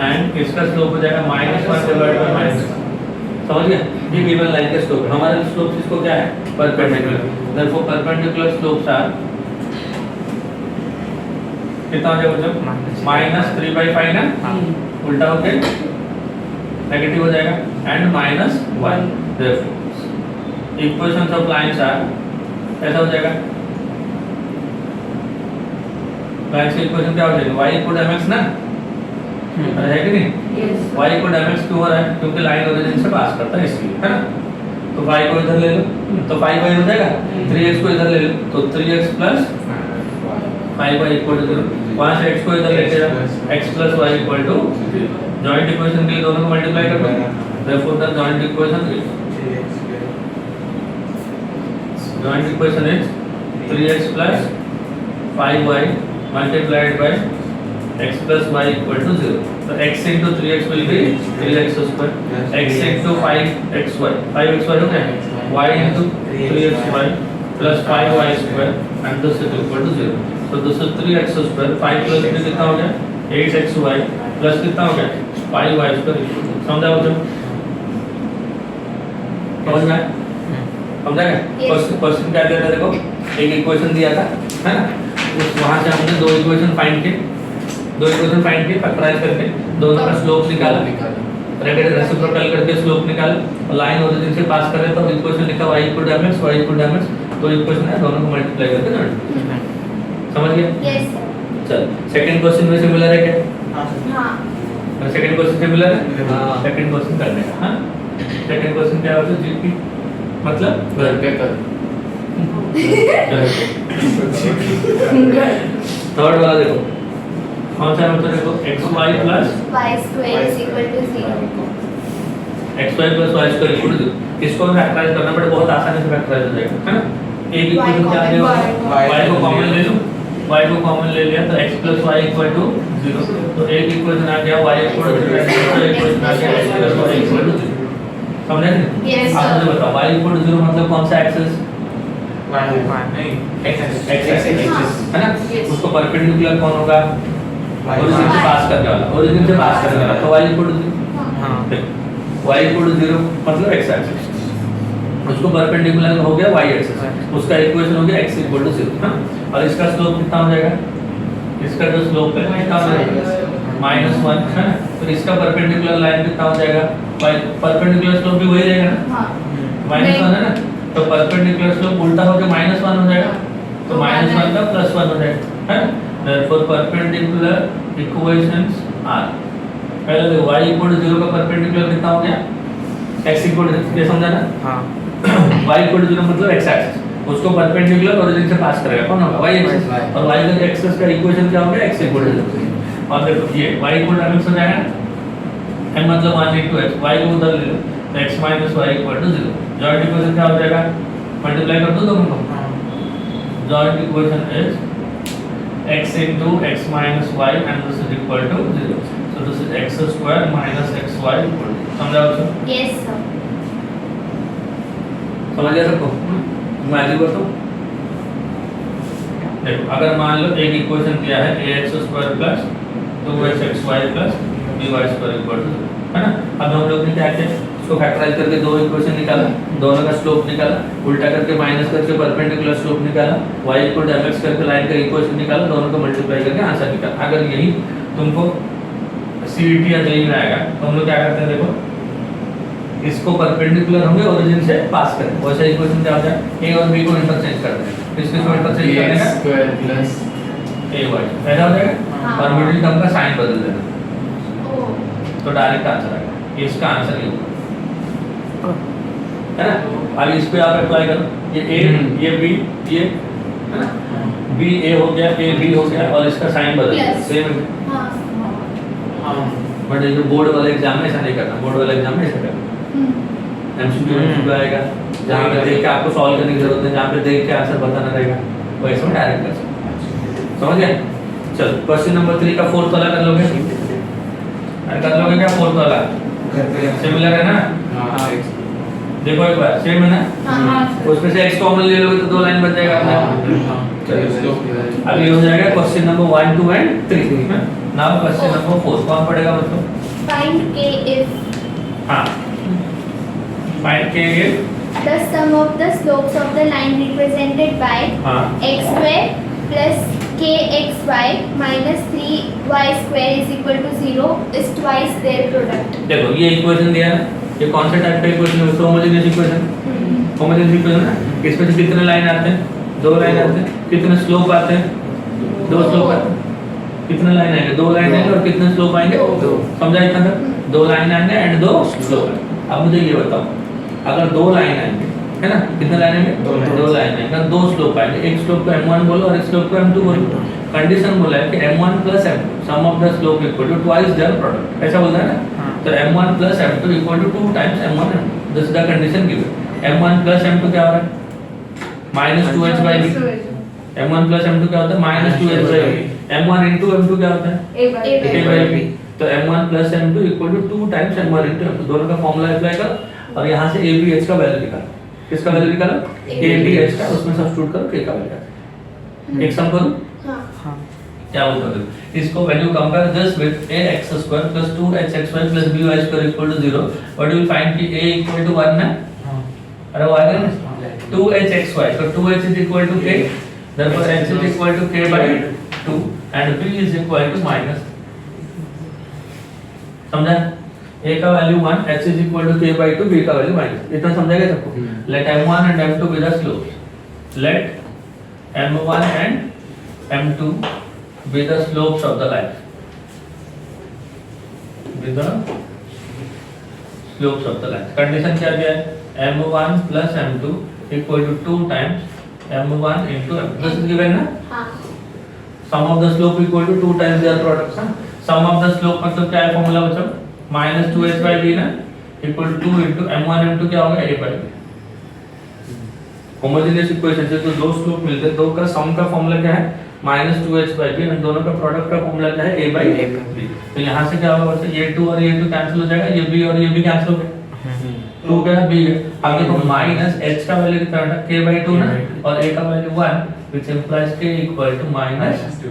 एंड इसका स्लोप हो जाएगा -1 डिवाइड बाय -1. समझ गए? ये गिवन लाइन का स्लोप है. हमारा स्लोप इसको क्या है? Perpendicular. Therefore perpendicular slopes are कितना हो जाएगा बच्चों? -3/5 ना? उल्टा हो गया नेगेटिव हो जाएगा and -1. Therefore equations of lines are ऐसा हो जाएगा. लाइन की इक्वेशन क्या हो जाएगी? y इक्वल mx ना? है कि नहीं? y इक्वल mx क्यों हो रहा है? क्योंकि लाइन ओरिजिन से पास करता है इसलिए, है ना? तो y को इधर ले लो तो 5y हो जाएगा. 3x को इधर ले लो तो 3x plus 5y equal to 0. वहाँ से x को इधर लेके जाओ x plus y equal to 0. Joint equation के लिए दोनों को मल्टीप्लाई कर दो. Therefore the joint equation is 3x plus 5y multiplied by x plus y equal to 0. So x into 3x will be 3x square. X into 5xy. 5xy हो गया. Y into 3xy plus 5y square and this is equal to 0. So this is 3x square. 5 plus 3 कितना हो गया? 8xy plus कितना हो गया? 5y square. समझा हो जो? समझ में? समझा क्या? क्वेश्चन क्या दिया था देखो? एक इक्वेशन दिया था, है ना? उस वहाँ से हमने दो इक्वेशन फाइंड किए. दो इक्वेशन फाइंड किए फैक्टराइज करके दोनों का स्लोप निकाला. ब्रैकेट रेसिप्रोकल करके स्लोप निकाला और लाइन ओरिजिन से पास कर रहे तो इक्वेशन लिखा y equal to mx y equal to mx. दो इक्वेशन है दोनों को मल्टीप्लाई करके जोड़. समझ गए? यस चल सेकंड क्वेश्चन में सिमिलर है क्या? हाँ. सेकंड क्वेश्चन सिमिलर है. हाँ. सेकंड क्वेश्चन करने का. हां सेकंड क्वेश्चन क्या होता है? जीपी मतलब घर पे कर. थर्ड वाला देखो कौन सा है? मतलब देखो xy plus y square is equal to 0. xy plus y square equal to 0. इसको फैक्टराइज करना पड़े बहुत आसानी से फैक्टराइज हो जाएगा, है ना? एक इक्वेशन क्या देगा? y को कॉमन ले लो. y को कॉमन ले लिया तो x plus y equal to 0. तो एक इक्वेशन आ गया y equal to 0. दूसरा इक्वेशन आ गया x plus y equal to 0. समझे नहीं? Yes, आप sir. मुझे बताओ y equal to 0 मतलब कौन सा एक्सिस? नहीं. x एक्सिस हाँ. है ना? Yes. उसको परपेंडिकुलर कौन होगा? ओरिजिन से पास करने वाला. ओरिजिन से पास करने वाला तो y equal to 0. हाँ. y equal to 0 मतलब x एक्सिस. उसको परपेंडिकुलर हो गया y एक्सिस. उसका इक्वेशन हो गया x equal to 0. हाँ? और इसका स्लोप कितना हो जाएगा? इसका जो स्लोप है कितना हो जाएगा? -1 है ना? तो इसका परपेंडिकुलर लाइन कितना हो जाएगा? परपेंडिकुलर स्लोप भी वही रहेगा ना? हाँ. -1 है ना? तो परपेंडिकुलर स्लोप उल्टा होकर -1 हो जाएगा. तो -1 का +1 हो जाएगा, है ना? Therefore perpendicular equations are पहले देखो y equal to 0 का परपेंडिकुलर कितना हो गया? x equal to 0. ये समझा ना? हाँ. y equal to 0 मतलब x एक्सिस. उसको परपेंडिकुलर ओरिजिन से पास करेगा कौन होगा? y axis. और y का एक्सिस का इक्वेशन क्या हो गया? x equal to 0. और देखो ये y equal to mx हो जाएगा. m मतलब 1 into x. y को उधर ले लो तो x minus y equal to 0. Joint equation क्या हो जाएगा? मल्टीप्लाई कर दो दोनों को. Joint equation is x into x minus y and this is equal to 0. So this is x square minus xy equal to. समझा बच्चों? Yes, sir. समझ गया सबको? मैं आगे बढ़ता हूँ. देखो अगर मान लो एक इक्वेशन दिया है ax square plus 2xy plus by square equal to 0. है ना? अब हम लोग ने क्या किया? इसको फैक्टराइज करके दो इक्वेशन निकाला, दोनों का स्लोप निकाला, उल्टा करके माइनस करके परपेंडिकुलर स्लोप निकाला, y इक्वल टू mx करके लाइन का इक्वेशन निकाला, दोनों को मल्टीप्लाई करके आंसर निकाला. अगर यही तुमको सीईटी या जेईई में आएगा तो हम लोग क्या करते हैं? देखो इसको परपेंडिकुलर होंगे ओरिजिन से पास करें. वैसे इक्वेशन क्या होता है? a और b को इंटरचेंज कर दें. इसको इंटरचेंज करने का स्क्वायर प्लस ay ऐसा हो जाएगा. हाँ. और मिडिल टर्म का साइन बदल देना Oh. तो डायरेक्ट आंसर आएगा. इसका आंसर ये होगा, है ना? अब इस पे आप अप्लाई करो. ये a ये b ये है ना? b a हो गया, a b हो गया और इसका साइन बदल गया. Plus. सेम. हाँ. बट ये जो बोर्ड वाले एग्जाम में ऐसा नहीं करना. बोर्ड वाले एग्जाम में ऐसा करना. एमसीक्यू में आएगा जहाँ पे देख के आपको सॉल्व करने की जरूरत है, जहाँ पे देख के आंसर बताना रहेगा वैसे में डायरेक्ट कर सकते। समझ गए? चलो क्वेश्चन नंबर 3 का फोर्थ वाला कर लोगे? कर लोगे क्या फोर्थ वाला? सिमिलर है ना? हाँ देखो एक बार सेम है ना? हाँ उसमें से x कॉमन ले लोगे तो दो लाइन बच जाएगा अपना। चलो अब ये हो जाएगा question number 1 2 and 3। Now question number 4 कौन पढ़ेगा बच्चों? Find K if हाँ फाइंड के the sum of the slopes of the line represented by हाँ x square plus kxy minus 3y square is equal to 0 is twice their product. देखो ये equation दिया है, ये कौन सा टाइप का इक्वेशन है? Homogeneous equation. होमोजेनियस इक्वेशन है, इसमें से कितने लाइन आते हैं? दो लाइन आते हैं। कितने स्लोप आते हैं? दो स्लोप आते हैं। कितने लाइन आएंगे? दो लाइन आएंगे। और कितने स्लोप आएंगे? दो। समझा इतना तक? दो लाइन आएंगे एंड दो स्लोप आएंगे। अब मुझे ये बताओ, अगर दो लाइन आएंगे है ना, कितने लाइन आएंगे? दो लाइन आएंगे। दो स्लोप आएंगे, एक स्लोप को m1 बोलो और एक स्लोप को m2 बोलो। कंडीशन बोला है कि m1 plus m2 sum of the slope equal to twice their product, ऐसा बोलता है ना? तो m1 plus m2 equal to 2 times m1 m2, this is the condition given. m1 plus m2 क्या हो रहा है? -2h/v। m1 plus m2 क्या होता है? -2h/v। m1 into m2 क्या होता है? a/v। तो m1 plus m2 equal to 2 times m1 into m2, दोनों का फॉर्मूला अप्लाई कर और यहाँ से a b h का वैल्यू निकालो। किसका वैल्यू निकालो? a b h का, उसमें सब्स्टिट्यूट करो k का वैल्यू। एक सम करो, हाँ क्या बोलते हो इसको? When you compare this with ax² plus 2hxy plus by² equal to 0, what you will find कि a equal to 1 ना? अरे वो आएगा ना 2hxy, तो 2h is equal to k, therefore h is equal to k by 2 and b is equal to minus, समझा? a का value 1, h is equal to k by 2, b का value minus. इतना समझा गया सबको? let m1 and m2 be the slopes, let m1 and m2 be the slopes of the line, be the slopes of the line। Condition क्या दिया है? m1 plus m2 equal to 2 times m1 into m2, this is given ना? हाँ sum of the slope equal to 2 times their product ना? sum of the slope मतलब क्या है formula बच्चों? -2h/v ना equal to 2 into m1 m2 क्या होगा? a/v। होमोजेनियस इक्वेशन से तो दो स्लोप मिलते हैं, दो का सम का फॉर्मूला क्या है? -2h/v और दोनों का प्रोडक्ट का फॉर्मूला क्या है? a/v। तो यहाँ से क्या होगा बच्चों? ये 2 और ये 2 कैंसिल हो जाएगा, ये b और ये b कैंसिल हो गया। 2 क्या है? b है। आगे तो माइनस h का वैल्यू कितना है? k/2 ना, और a का value 1 which implies k equal to -2।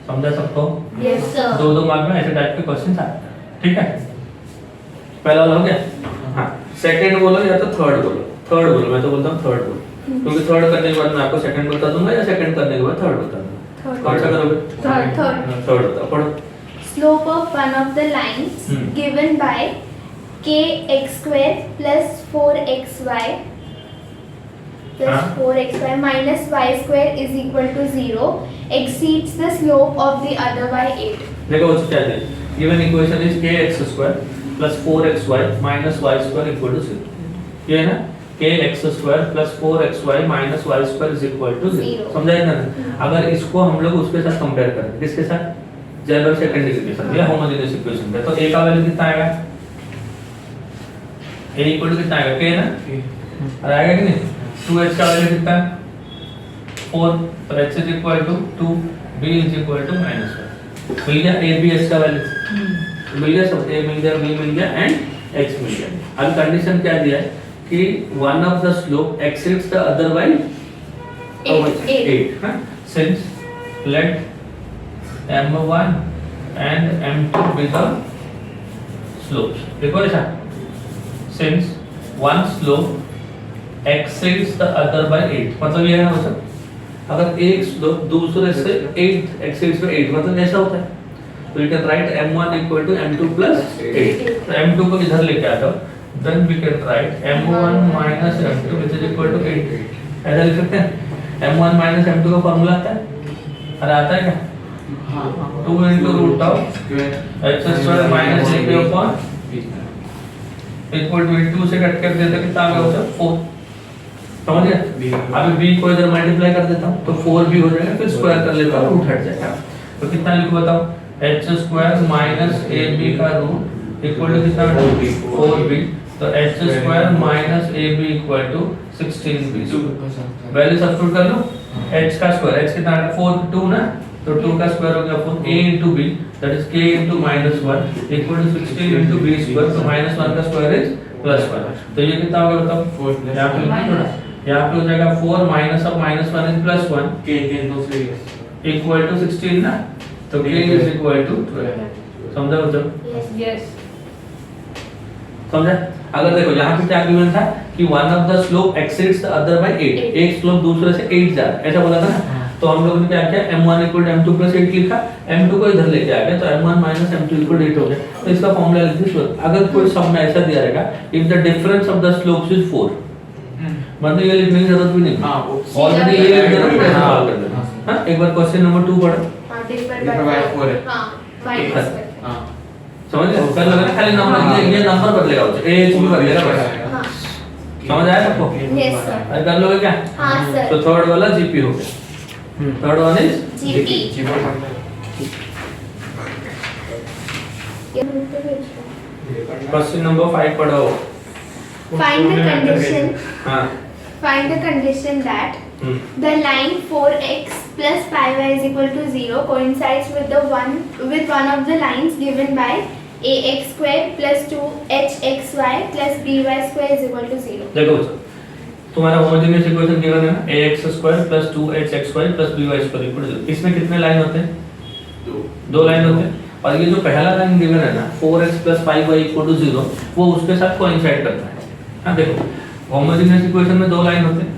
समझा सबको? Yes sir. दो मार्क में ऐसे टाइप के क्वेश्चंस आते हैं, ठीक है? पहला वाला हो गया। हाँ सेकंड बोलो या तो थर्ड बोलो। थर्ड बोलो, मैं तो बोलता हूँ थर्ड बोलो, क्योंकि थर्ड करने के बाद मैं आपको सेकंड बता दूंगा या सेकंड करने के बाद थर्ड बता दूंगा। कौन सा करोगे? थर्ड बताओ, पढ़ो। Slope of one of the lines given by kx² plus 4xy plus हाँ। 4xy minus y² is equal to 0 exceeds the slope of the other by 8. देखो बच्चों क्या है? Given equation is kx² plus 4xy minus y² equal to 0। ये है ना? kx² plus 4xy minus y² is equal to 0। समझा इतना? अगर इसको हम लोग उसके साथ कंपेयर करें, किसके साथ? जनरल सेकंड डिग्री के साथ या होमोजेनियस इक्वेशन पे, तो a का वैल्यू कितना आएगा? a इक्वल टू कितना आएगा? k ना? और आएगा कि नहीं? 2h का वैल्यू कितना है? 4, तो h is equal to 2, b is equal to -1। मिल गया a b h का वैल्यू, मिल गया सब, a मिल गया, b मिल गया एंड x मिल गया। अब कंडीशन क्या दिया है कि one of the slope exceeds the other by 8, हाँ? Since let m1 and m2 be the slopes, देखो ऐसा, since one slope exceeds the other by 8, मतलब ये है ना सर, अगर एक स्लोप दूसरे से 8 exceeds by 8 मतलब ऐसा होता है, तो you can write m1 equal to m2 plus 8। तो m2 को इधर लेके आ जाओ, then we can write m1 minus m2 which is equal to 8। ऐसा लिख सकते हैं? m1 minus m2 का फॉर्मूला आता है? अरे आता है क्या? 2 into root of x² minus ab upon equal to 2 से कट कर देते कितना आ गया होता है? 4। समझ गए? अभी b को इधर मल्टीप्लाई कर देता हूँ तो 4b हो जाएगा, फिर स्क्वायर कर लेता हूँ, रूट हट जाएगा। तो कितना लिखो बताओ? h² minus ab का रूट इक्वल टू कितना? 4b। तो h square minus ab equal to 16b square. Value substitute कर लो। h का स्क्वायर, h कितना है 4 2 ना, तो 2 का स्क्वायर हो गया 4 a into b that is k into -1 equal to 16 into b square. तो -1 का स्क्वायर इज +1। तो ये कितना होगा बताओ? 4 यहाँ पे लिखिए थोड़ा, यहाँ पे हो जाएगा 4 माइनस ऑफ -1 इज +1 k दूसरे इक्वल टू 16 ना, तो k इज इक्वल टू 12। समझा बच्चों? Yes. समझा? अगर देखो यहाँ पे क्या गिवन था कि one of the slope exceeds the other by 8, एक स्लोप दूसरे से 8 जा रहा है, ऐसा बोला था ना। तो हम लोगों ने क्या किया, m1 equal to m2 plus 8 लिखा, m2 को इधर लेके आ गया, तो m1 minus m2 equal to 8 हो गया। तो इसका फॉर्मूला लिख दीजिए। अगर कोई सम में ऐसा दिया रहेगा if the difference of the slopes is 4, मतलब ये लिखने की जरूरत भी नहीं। हां ऑलरेडी ये लिख देना, फिर सॉल्व कर देना। हां, एक बार क्वेश्चन नंबर 2 पढ़ो। हाँ, डिवाइड डिवाइड बाय 4 है। हाँ, माइनस कर। हां समझ गए? कर लो ना, खाली नंबर ये नंबर बदलेगा, ए एच भी बदलेगा बस। हाँ, समझ आया सबको? Yes sir. अरे कर लोगे क्या? हाँ सर। तो थर्ड वाला जीपी हो गया। Third one is GP. Question number 5 पढ़ो। Find the condition. हाँ Find the condition that the line 4x plus 5y is equal to 0 coincides with one of the lines given by ax square plus 2hxy plus by square is equal to 0. देखो बच्चों, तुम्हारा homogeneous equation given है ना, ax square plus 2hxy plus by square equal to 0। इसमें कितने line होते हैं? दो लाइन होते हैं। और ये जो पहला लाइन गिवन है ना 4x plus 5y equal to 0, वो उसके साथ कोइंसाइड करता है। हाँ देखो, होमोजेनियस इक्वेशन में दो लाइन होते हैं।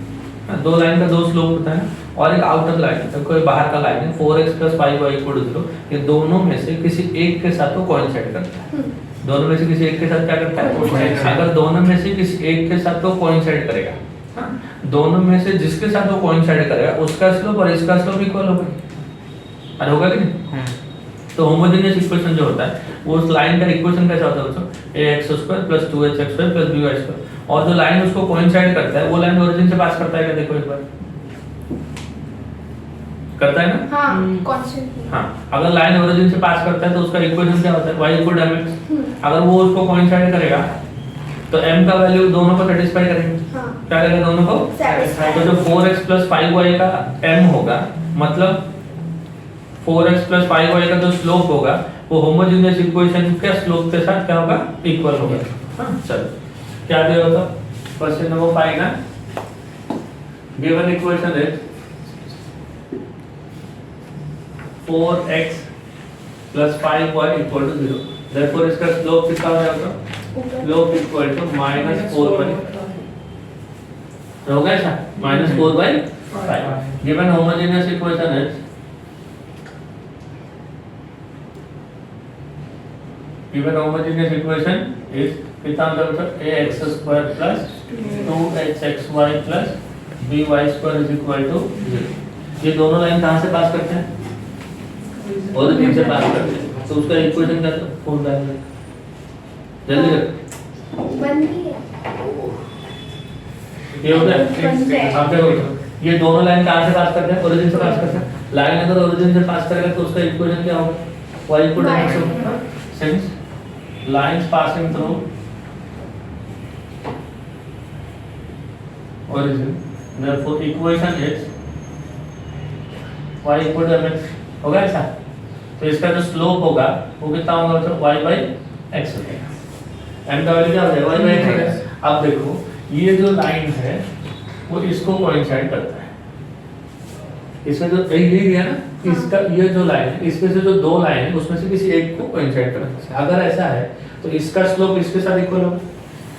हाँ, दो लाइन का दो स्लोप होता है ना, और एक आउटर लाइन है, तो कोई बाहर का लाइन है 4x plus 5y equal to 0। ये दोनों में से किसी एक के साथ वो कोइंसाइड करता है। दोनों में से किसी एक के साथ क्या करता है? अगर दोनों में से किसी एक के साथ वो कोइंसाइड करेगा, हाँ, दोनों में से जिसके साथ वो कोइंसाइड करेगा उसका स्लोप और इसका स्लोप इक्वल होगा। अरे होगा कि नहीं? तो होमोजेनियस इक्वेशन जो होता है वो उस लाइन का इक्वेशन कैसा होता है बच्चों? ax square plus 2hx square plus by square. और जो लाइन उसको कोइंसाइड करता है वो लाइन ओरिजिन से पास करता है क्या? देखो एक बार, करता है ना? हाँ, कांस्टेंट। हाँ, अगर लाइन ओरिजिन से पास करता है तो उसका इक्वेशन क्या होता है? y equal to mx। अगर वो उसको कोइंसाइड करेगा तो m का वैल्यू दोनों को सेटिस्फाई करेगा। हाँ, क्या करेगा दोनों को? satisfy। तो जो 4x प्लस 5y का m होगा, मतलब 4x प्लस 5y का जो स्लोप होगा वो होमोजेनियस इक्वेशन के स्लोप के साथ क्या होगा? इक्वल होगा। हाँ, चलो क्या दे होता? क्वेश्चन नंबर 5 ना, given equation is 4x plus 5y equal to 0। Therefore इसका स्लोप कितना हो जाएगा? स्लोप इक्वल टू -4y हो गया क्या? -4/5। Given homogeneous equation is given homogeneous equation is कितना मतलब ax square plus 2hxy plus by square is equal to 0। ये दोनों लाइन कहाँ से पास करते हैं? ओरिजिन से पास करते हैं। तो उसका इक्वेशन क्या फॉर्मूला है? जल्दी कर। बन गया। ये हो गया। आप देखो ये दोनों लाइन कहाँ से पास करते हैं? ओरिजिन से पास करते हैं। लाइन अगर ओरिजिन से पास करेगा तो उसका इक्वेशन क्या होगा? y इक्वल टू x होगा। Since lines passing through origin, therefore equation is y equal to mx होगा ऐसा। तो इसका जो स्लोप होगा वो कितना होगा? तो y by x हो जाएगा। m का वैल्यू क्या हो जाएगा? y by x हो जाएगा। अब देखो ये जो लाइन है वो इसको कोइंसाइड करता है। इसमें जो ये दिया ना, इसका ये जो लाइन है इसमें से जो दो लाइन है उसमें से किसी एक को कोइंसाइड करता है। अगर ऐसा है तो इसका स्लोप इसके साथ इक्वल होगा।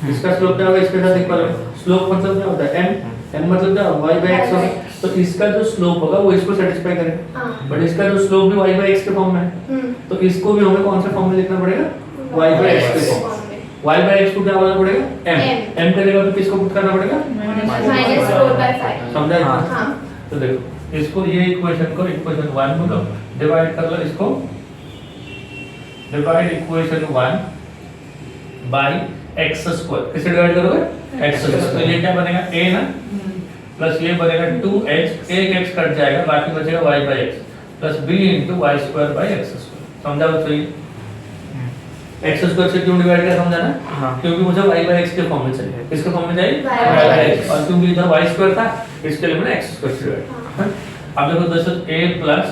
इसका स्लोप क्या होगा? इसके साथ इक्वल होगा। स्लोप मतलब क्या होता है? m मतलब क्या? y by x होगा। तो इसका जो स्लोप होगा वो इसको सेटिस्फाई करेगा। हाँ। बट इसका जो स्लोप भी y by x के फॉर्म में है, तो इसको भी हमें कौन से फॉर्म में लिखना पड़ेगा? y by x के फॉर्म में। y by x को क्या बोलना पड़ेगा? m के जगह पे किसको पुट करना पड़ेगा? -4/5। समझा? हाँ। तो देखो इसको ये इक्वेशन को इक्वेशन 1 में डिवाइड कर लो। इसको divide equation 1 by x square. किससे डिवाइड करोगे? x square. तो ये क्या बनेगा? a ना प्लस ये बनेगा 2h, एक x कट जाएगा, बाकी बचेगा y by x plus b into y square by x square. समझा बच्चों? x स्क्वायर से क्यों डिवाइड किया समझा ना? हाँ। क्योंकि मुझे y by x के फॉर्म में चाहिए। किसके फॉर्म में चाहिए? Y y by by x। x। और क्योंकि इधर y स्क्वायर था इसके लिए मैंने x स्क्वायर से डिवाइड किया। अब देखो दोस्तों a plus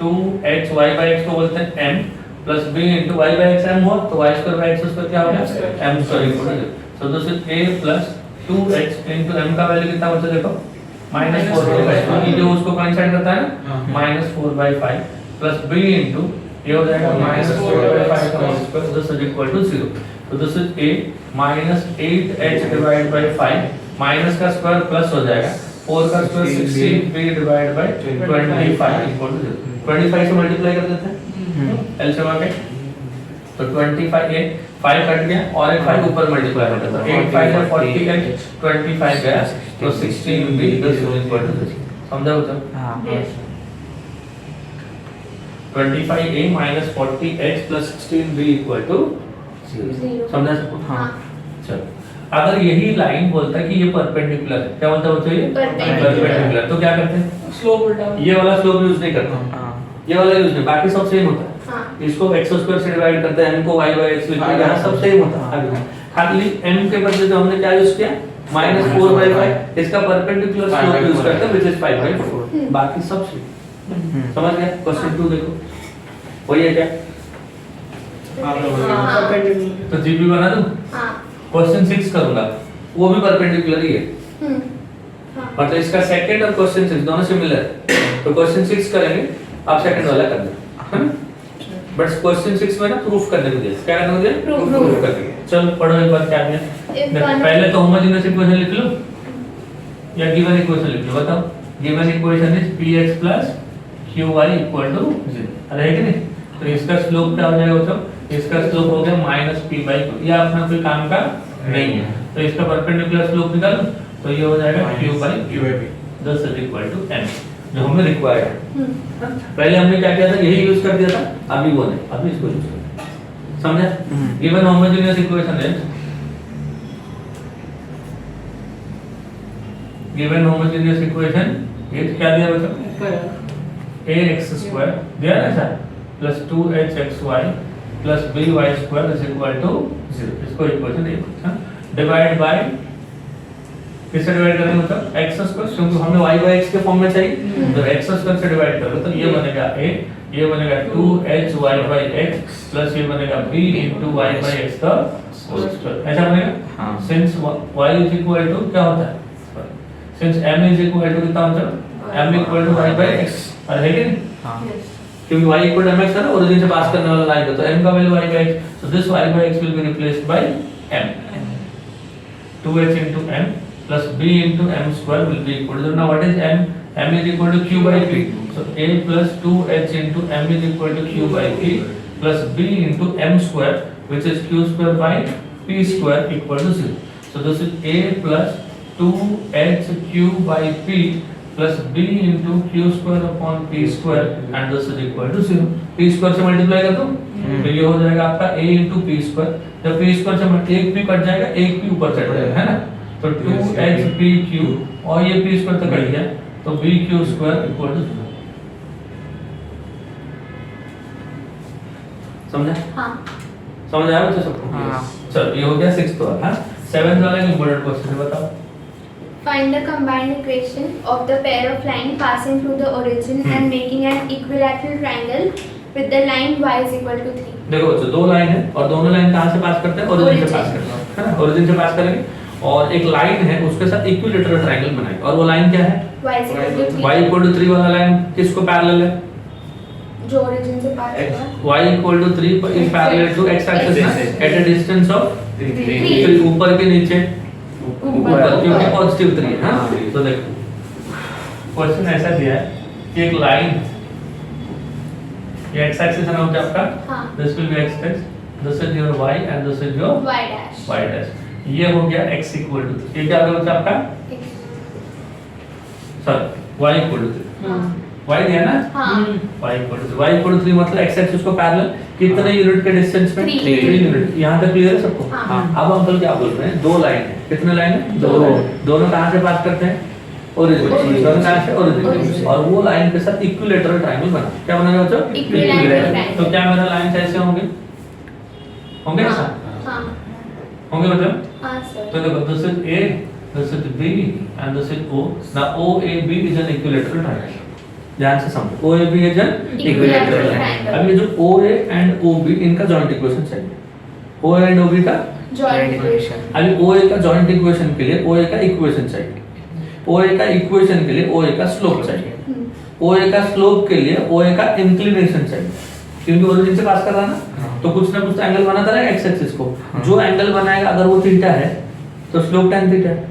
2h y by x को बोलते हैं m plus b into y by x m हुआ तो y square by x square क्या हो गया? m square equal to 0। तो दोस्तों a plus 2h into m का वैल्यू कितना बचा देखो? -4/5। क्योंकि जो उसको कोइंसाइड करता है ना -4/5 प्लस b into ये हो जाएगा -4/5 का whole square this is equal to 0। तो this is a -8h divide by 5 minus का स्क्वायर प्लस हो जाएगा 4 का square 16b divide by 25 equal to 0। 25 से मल्टीप्लाई कर देते हैं एलसीएम आ गया तो 25 ये 5 कट गया और एक 5 ऊपर मल्टीप्लाई कर देता है 8 5 है 40 25 गया तो 16b इक्वल टू 0। समझा बच्चों? हाँ। Yes. 25a minus 40h plus 16b equal to 0। Zero. समझा सबको? हाँ। चलो अगर यही लाइन बोलता है कि ये परपेंडिकुलर है, क्या बोलता है बच्चों ये? परपेंडिकुलर। तो क्या करते हैं? स्लोप उल्टा ये वाला स्लोप यूज नहीं करते हैं। हाँ। ये वाला यूज नहीं, बाकी सब सेम होता है। हाँ। इसको x स्क्वायर से डिवाइड करते हैं, m को y by x लिखते हैं, यहाँ सब सेम होता है। आगे खाली m के बदले जो हमने क्या यूज किया -4/5 इसका परपेंडिकुलर स्लोप यूज करते हैं व्हिच इज 5/4। बाकी सब सेम। समझ गया? क्वेश्चन 2 देखो वही है क्या? हाँ। परपेंडिकुलर। तो जीपी बना दूं? हाँ। क्वेश्चन 6 करूंगा वो भी परपेंडिकुलर ही है हाँ। मतलब इसका सेकंड और क्वेश्चन 6 दोनों सिमिलर है। तो क्वेश्चन 6 करेंगे आप सेकंड वाला कर देना बट क्वेश्चन 6 में ना प्रूफ करने को दिया। क्या करने को दिया? Proof। करने। चलो पढ़ो एक बार क्या दिया। If one- पहले तो होमोजेनियस इक्वेशन लिख लो या गिवन इक्वेशन लिख लो। बताओ given equation is px plus qy equal to 0 है कि नहीं? तो इसका स्लोप क्या हो जाएगा बच्चों? इसका स्लोप हो गया -p/q। ये अपना कोई काम का नहीं है तो इसका परपेंडिकुलर स्लोप निकालो तो ये हो जाएगा q/p this is equal to m जो हमें रिक्वायर्ड है। पहले हमने क्या किया था? यही यूज कर दिया था। अभी वो नहीं, अभी इसको यूज करें। समझा? Given homogeneous equation is given homogeneous equation ये क्या दिया बच्चों? ax स्क्वायर दिया ना ऐसा plus 2hxy plus by square is equal to 0। इसको इक्वेशन ए डिवाइड बाय किससे डिवाइड करेंगे मतलब x स्क्वायर क्योंकि हमें y by x के फॉर्म में चाहिए तो x स्क्वायर से डिवाइड करो तो ये बनेगा a ये बनेगा 2hy by x प्लस ये बनेगा b into y by x का होल स्क्वायर। ऐसा बनेगा? हाँ। Since y is equal to क्या होता है? Since m is equal to कितना होता है? m equal to y by x है कि नहीं? हाँ। क्योंकि y equal to mx है ना ओरिजिन से पास करने वाला लाइन तो m का value y by x so this y by x will be replaced by m 2h into m plus b into m square will be equal to now what is m? m is equal to q by p so a plus 2h into m is equal to q by p plus b into m square which is q square by p square equal to 0 so this is a plus 2h q by p plus b into q square upon p square and this is equal to 0 p square से multiply कर दो तो ये हो जाएगा आपका a into p square जब p square से एक p कट जाएगा एक p ऊपर चढ़ जाएगा है ना तो 2hpq और ये p square तक कट गया तो bq square equal to 0 समझा? हाँ। समझ आया बच्चों सबको? हाँ। चलो ये हो गया 6th वाला। हाँ 7th वाला एक इंपॉर्टेंट क्वेश्चन है बताओ। Find the combined equation of the pair of line passing through the origin and making an equilateral triangle with the line y is equal to 3. देखो बच्चों दो लाइन है और दोनों लाइन कहाँ से पास करते हैं? ओरिजिन से पास करते हैं है ना ओरिजिन से पास करेंगे और एक लाइन है उसके साथ इक्विलेटरल ट्रायंगल बनाएंगे और वो लाइन क्या है? y is equal to 3. y equal to 3 वाला लाइन किसको पैरेलल है? जो origin से पास हुआ y equal to 3 is parallel to x axis ना at a distance of 3. 3 ऊपर के नीचे ऊपर क्योंकि पॉजिटिव 3 है हाँ तो देखो क्वेश्चन ऐसा दिया है कि एक लाइन ये x axis है ना होता है आपका हाँ this will be x axis this is your y and this is your y dash y dash ये हो गया x equal to 3 ये क्या होगा बच्चा आपका सर y equal to 3 हाँ y दिया ना हाँ y equal to 3 मतलब x axis को पैरेलल कितने यूनिट के डिस्टेंस पे 3 3 यूनिट यहाँ तक क्लियर है सबको हाँ अब अंकल क्या बोल रहे हैं दो लाइन है कितने लाइन है दो। दोनों कहाँ से पास करते हैं ओरिजिन दोनों कहाँ से ओरिजिन Origin। और वो लाइन के साथ इक्विलेटरल ट्रायंगल बना क्या बनेगा बच्चों Equilateral triangle। तो क्या मेरा लाइन ऐसे होंगे होंगे ऐसा? हाँ होंगे मतलब? हाँ सर. तो देखो this is A, this is B and this is O. Now OAB is an equilateral triangle. ध्यान से समझो. OAB is an equilateral triangle. अब ये जो OA and OB इनका joint equation चाहिए. OA and OB का Joint equation. अभी OA का joint equation के लिए OA का equation चाहिए. OA का equation के लिए OA का slope चाहिए. OA का slope के लिए OA का inclination चाहिए. क्योंकि ओरिजिन से पास कर रहा ना, तो कुछ ना कुछ एंगल बनाता रहेगा एक्स एक्सिस को. जो एंगल बनाएगा अगर वो थीटा है तो स्लोप tan थीटा है.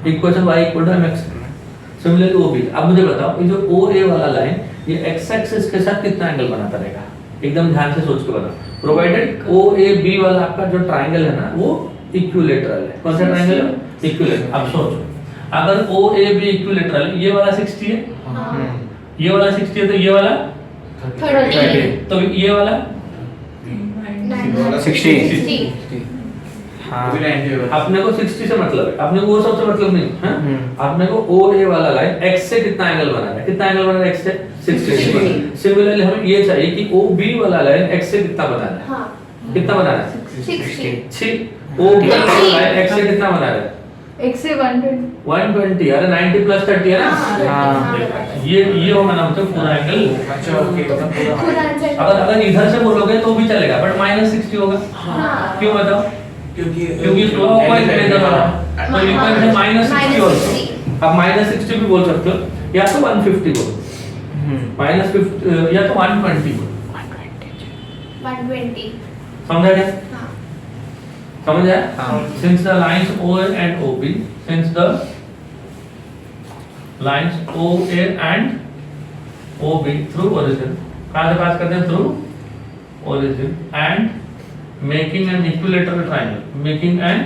Equation y equal to mx. Similarly OB. अब मुझे बताओ ये जो OA वाला लाइन ये x एक्सिस के साथ कितना एंगल बनाता रहेगा? एकदम ध्यान से सोच के बताओ. प्रोवाइडेड OAB वाला आपका जो ट्रायंगल है ना वो इक्विलेटरल है. कौन सा ट्रायंगल है? इक्विलेटरल. अब सोचो अगर OAB इक्विलेटरल है, ये वाला 60 है, ये वाला 60 है, तो ये वाला 30. तो ये वाला 60. हाँ भी 90 होगा. अपने को 60 से मतलब है, अपने को वो सबसे मतलब नहीं है. अपने को OA वाला लाइन x से कितना एंगल बनाना है? कितना एंगल बनाना है x से? 60. सिमिलरली हमें ये चाहिए कि OB वाला लाइन x से कितना बनाना है? हाँ. कितना बनाना है? 60. OB वाला लाइन x से कितना बनाना है? एक से 120. 120. अरे 90 प्लस 30 है ना. हाँ. ये होगा ना मतलब पूरा एंगल. अच्छा ओके एकदम पूरा. पूरा आंसर. अगर इधर से बोलोगे तो भी चलेगा बट -60 होगा. हाँ. क्यों बताओ? क्योंकि क्लॉकवाइज में इधर वाला तो इक्वल है -60 ऑल्सो. अब -60 भी बोल सकते हो या तो 150 बोलो. -50 या तो 120 बोलो. 120. समझा क्या? हाँ. समझ आया? हाँ. Since the lines OA and OB, since the lines OA and OB through origin, कहाँ से पास करते हैं? Through origin and making an equilateral triangle, making an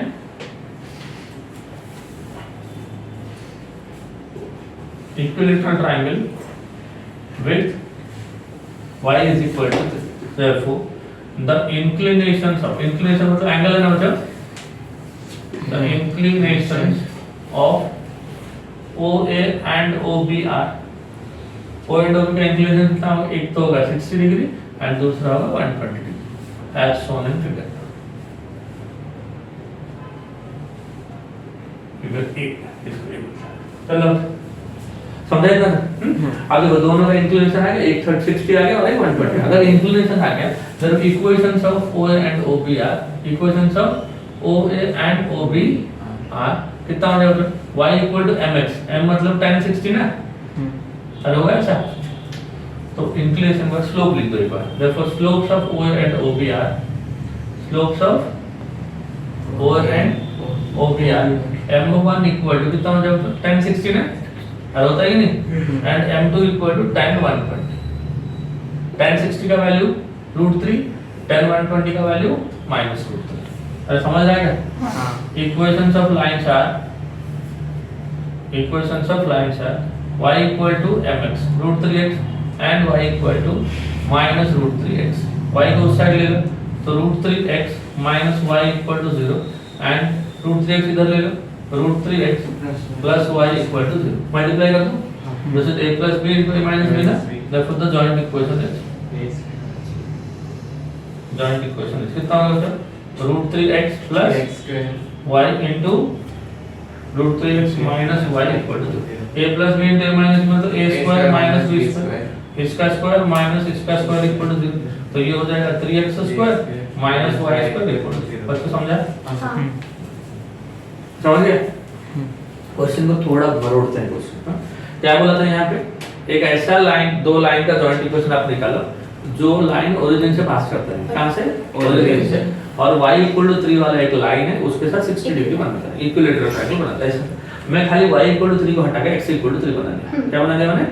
equilateral triangle with y is equal to 3. Therefore, the inclinations of inclination मतलब angle है ना मतलब the inclinations of OA and OB are O and OB का inclination कितना होगा? एक तो होगा 60 डिग्री and दूसरा होगा 120 degree as shown in figure. Figure 8 इसको ये बोलते हैं. चलो समझा इतना? आगे वो दोनों का इंक्लिनेशन आ गया, एक 60 आ गया और एक 120. अगर इंक्लिनेशन आ गया then equations of OA and OB are equations of OA and OB are कितना हो जाएगा? y equal to mx. m मतलब tan 60 ना. अरे होगा ऐसा? तो इंक्लिनेशन का स्लोप लिख दो एक बार. Therefore slopes of OA and OB are slopes of OA and OB are m1 equal to कितना हो जाएगा? tan 60 ना. अरे होता है कि नहीं? And m2 equal to tan 120. tan 60 का वैल्यू √3, tan 120 का वैल्यू -√3. अरे समझ आएगा? हाँ. Equations of lines are y equal to mx √3x and y equal to -√3x. y को उस साइड ले लो तो √3x - y equal to 0 and √3x इधर ले लो √3x plus y equal to 0. Multiply कर दो. This is a plus b into a minus b ना. Therefore the joint equation is कितना होगा sir? √3x plus y into √3x minus y equal to 0. a plus b into a minus b मतलब a square minus b square. इसका square minus इसका square equal to 0. तो ये हो जाएगा 3x square minus y square equal to 0. बच्चों समझा? हाँ. समझ गए? क्वेश्चन को थोड़ा भरोड़ते हैं क्वेश्चन. क्या बोला था यहाँ पे? एक ऐसा लाइन, दो लाइन का जॉइंट इक्वेशन आप निकालो जो लाइन ओरिजिन से पास करता है. कहाँ से? ओरिजिन से. और y इक्वल टू 3 वाला एक लाइन है उसके साथ 60 डिग्री बनाता है. इक्विलेटरल ट्रायंगल बनाता है ऐसा. मैं खाली y इक्वल टू 3 को हटा के x इक्वल टू 3 बना दिया. क्या बना दिया मैंने?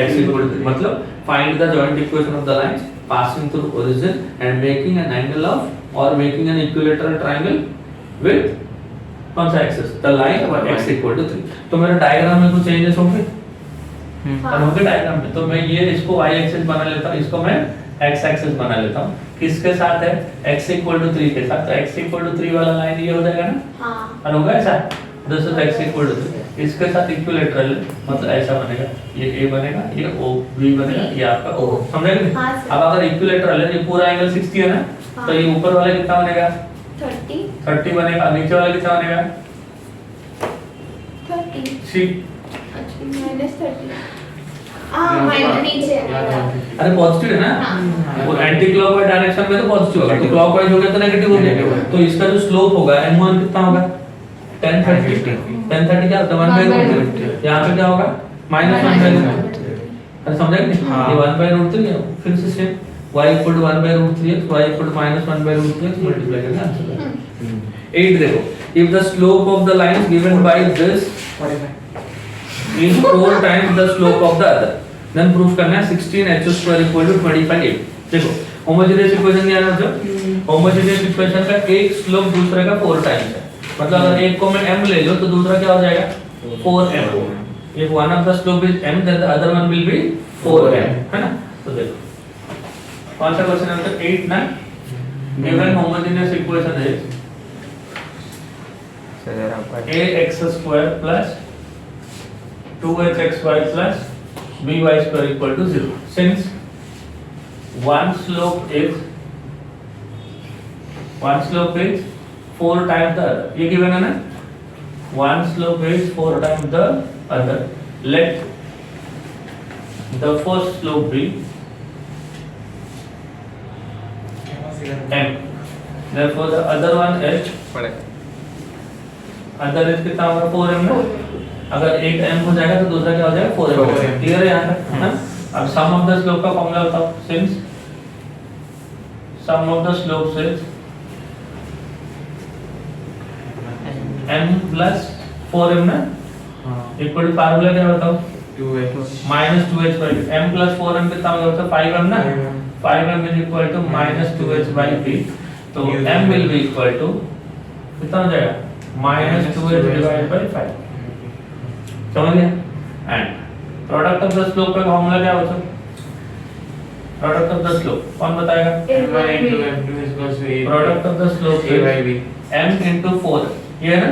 x equal to 3. मतलब find the joint equation of the lines passing through origin and making an angle of or making an equilateral triangle with कौन सा एक्सिस? द लाइन और x इक्वल टू 3. तो मेरे डायग्राम में कुछ changes होंगे. होंगे डायग्राम में. तो मैं ये इसको y एक्सिस बना लेता हूँ, इसको मैं x एक्सिस बना लेता हूँ. किसके साथ है? x इक्वल टू 3 के साथ. तो x इक्वल टू 3 वाला लाइन ये हो जाएगा ना. हाँ. और होगा ऐसा. This is x equal to 3. इसके साथ इक्विलेटरल मतलब ऐसा बनेगा. ये a बनेगा, ये OB बनेगा, ये आपका O. समझ गए? हाँ, सर. अब अगर इक्विलेटरल है ये पूरा एंगल 60 है ना. हाँ। तो ये ऊपर वाला कितना बनेगा 30 बनेगा, नीचे वाला कितना बनेगा 30 सी। अच्छा -30 हाँ माइनस नीचे अरे पॉजिटिव है ना, हाँ। वो एंटी क्लॉकवाइज डायरेक्शन में तो पॉजिटिव होगा, तो क्लॉकवाइज हो गया तो नेगेटिव हो गया। तो इसका जो स्लोप होगा m1 कितना होगा 1030 क्या होता है 1/√3। यहाँ पे क्या होगा -1/√3। अरे समझा कि नहीं? हाँ। ये 1/√3 है, फिर से same y = 1/√3x, y = -1/√3x multiply करके आंसर करेंगे। 8 देखो, if the slope of the line given by this is 4 times the slope of the other, then proof करना है 16h² = 25a। देखो होमोजेनियस इक्वेशन क्या है, होमोजेनियस इक्वेशन का एक स्लोप दूसरे का 4 टाइम्स है, मतलब अगर एक को मैं m ले लो तो दूसरा क्या हो जाएगा 4m। if one of the slope is m then the other one will be 4m, है ना। तो देखो कौन सा क्वेश्चन है, 8 ना, given homogeneous equation is ax² plus 2hxy plus by² = 0, since one slope is 4 times the other, ये given है ना, one slope is 4 times the other, let the first slope be m, therefore the other one is कितना होगा 4m ना, अगर एक m हो जाएगा तो दूसरा क्या हो जाएगा 4m। क्लियर है यहाँ तक, है ना। अब सम ऑफ द स्लोप का फॉर्मूला बताओ, since sum of the slope से m plus 4m ना इक्वल टू फार्मूला क्या बताओ 2h -2h by b। m plus 4m कितना होगा 5m ना, 5m is equal to -2h by b, तो m will be equal to कितना हो जाएगा -2h divided by 5। समझ गया। And product of the slope का फॉर्मूला क्या होता है, प्रोडक्ट ऑफ द स्लोप कौन बताएगा, product of the slope a by b m into 4 ये है ना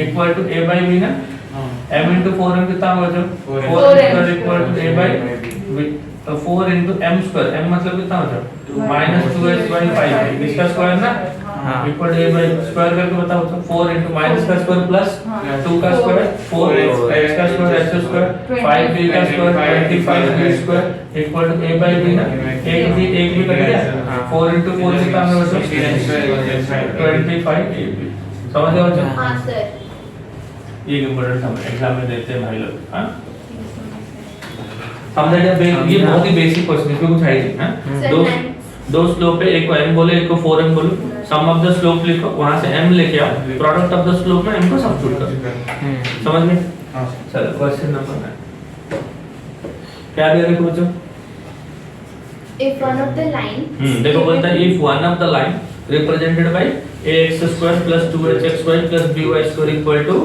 equal to a by b ना, m into 4m कितना होगा जो 4 equal to a by b, तो 4 into m स्क्वायर, m मतलब कितना होता है -2h by 5, इसका स्क्वायर ना equal to a by square करके बताओ, तो 4 into माइनस का स्क्वायर प्लस 2 का स्क्वायर 4x का स्क्वायर h स्क्वायर 5b का square 25b square equal to a by b ना, एक भी कट गया, 4 into 4 कितना होगा 25ab। समझ गए बच्चों? हाँ सर। ये इम्पोर्टेंट हम एग्जाम में देते हैं भाई लोग, हाँ समझ गए। ये बहुत ही बेसिक क्वेश्चन, इसमें कुछ है ही नहीं, हाँ। दो स्लोप है, एक को m बोले एक को 4m बोलो, सम ऑफ द स्लोप लिखो, वहां से m लेके आओ, प्रोडक्ट ऑफ द स्लोप में m को सब्स्टिट्यूट करो। समझ गए? चलो क्वेश्चन नंबर 9 क्या दिया देखो बच्चों, If one of the line देखो बोलता है if one of the line represented by ax² plus 2hxy plus by² equal to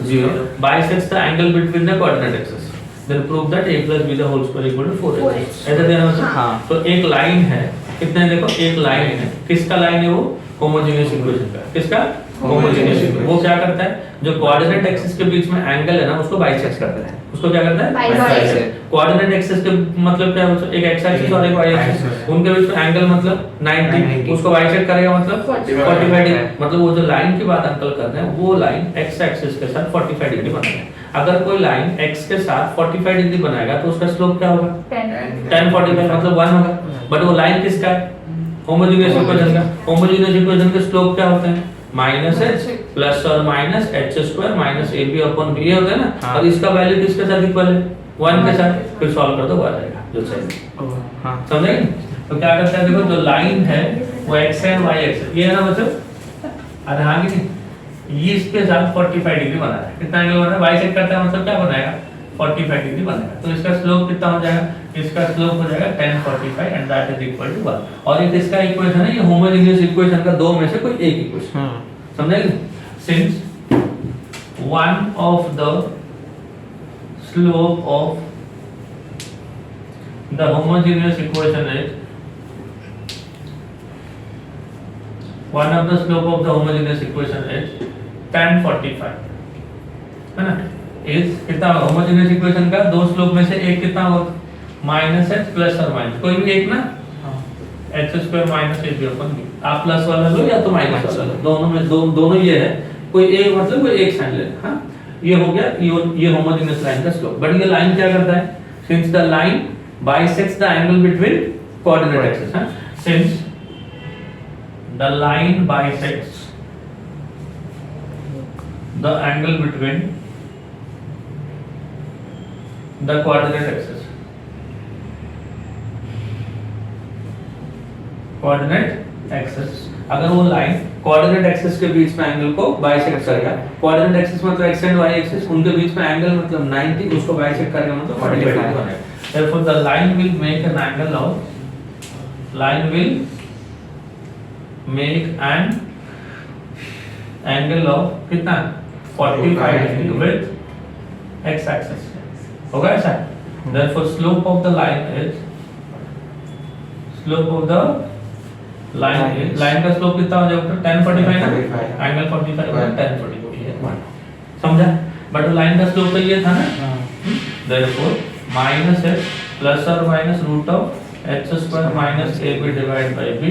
0 bisects the angle between the coordinate axes, then prove that a plus b the whole square equal to 4h। ऐसा देना मतलब, हाँ। तो एक line है, कितने देखो एक लाइन है, किसका लाइन है वो होमोजेनियस इक्वेशन का, किसका होमोजेनियस इक्वेशन। वो क्या करता है, जो कोऑर्डिनेट एक्सिस के बीच में एंगल है ना उसको बाइसेक्ट करता है, उसको क्या करता है Bisect। कोऑर्डिनेट एक्सिस के मतलब क्या होता है, एक एक्स एक्सिस और एक वाई एक्सिस, उनके बीच में एंगल मतलब 90, उसको बाइसेक्ट करेगा मतलब 45 डिग्री, मतलब वो जो लाइन की बात अंकल कर रहे हैं वो लाइन एक्स एक्सिस के साथ 45 डिग्री बनाएगा। अगर कोई लाइन एक्स के साथ 45 डिग्री बनाएगा तो उसका स्लोप क्या होगा 10 45 मतलब 1 होगा, बट वो लाइन किसका है होमोजेनियस इक्वेशन का। होमोजेनियस इक्वेशन के स्लोप क्या होते हैं -h प्लस और minus h² minus ab upon b होता है ना, हाँ। और इसका वैल्यू किसके साथ इक्वल है 1 के साथ, फिर सॉल्व कर दो वो आ जाएगा जो चाहिए। हां समझे? तो क्या करता है देखो, जो लाइन है वो x है y एक्सिस ये है ना बच्चों, अरे हाँ कि नहीं, ये इसके साथ 45 डिग्री बना है, कितना एंगल बना है बाइसेक्ट करता है मतलब क्या बनाएगा 45 डिग्री बनेगा, तो इसका स्लोप कितना हो जाएगा, इसका स्लोप हो जाएगा 10 45 and that is equal to 1। और ये इसका इक्वेशन है, ये होमोजेनियस इक्वेशन का दो में से कोई एक इक्वेशन, समझे? Since one of the slope of the homogeneous equation is one of the slope of the homogeneous equation is tan 45, है ना। इस कितना होमोजेनियस इक्वेशन का दो स्लोप में से एक कितना होगा -h प्लस और माइनस कोई भी एक ना, H square minus A B अपन बी। आप प्लस वाला लो या तो माइनस वाला लो, दोनों में दोनों ये है, कोई एक मतलब कोई एक साइन ले। हाँ, ये हो गया, ये होमोजेनियस लाइन का स्लोप। बट ये लाइन क्या करता है, since the line bisects the angle between coordinate axis, हाँ, since the line bisects the angle between the coordinate axis, coordinate axis, अगर वो लाइन कोऑर्डिनेट एक्सिस के बीच में एंगल को बाइसेक्ट करेगा, कोऑर्डिनेट एक्सिस मतलब एक्स एंड वाई एक्सिस, उनके बीच में एंगल मतलब 90, उसको बाइसेक्ट करेगा मतलब 45 बनेगा। therefore the line will make an angle of कितना 45 degree with x axis, होगा ऐसा। therefore slope of the line is line का स्लोप कितना हो जाएगा, 1045 ना, एंगल 45 होगा 1045, समझा। बट लाइन का स्लोप तो ये था ना, therefore माइनस h प्लस और minus root of h square minus ab divide by b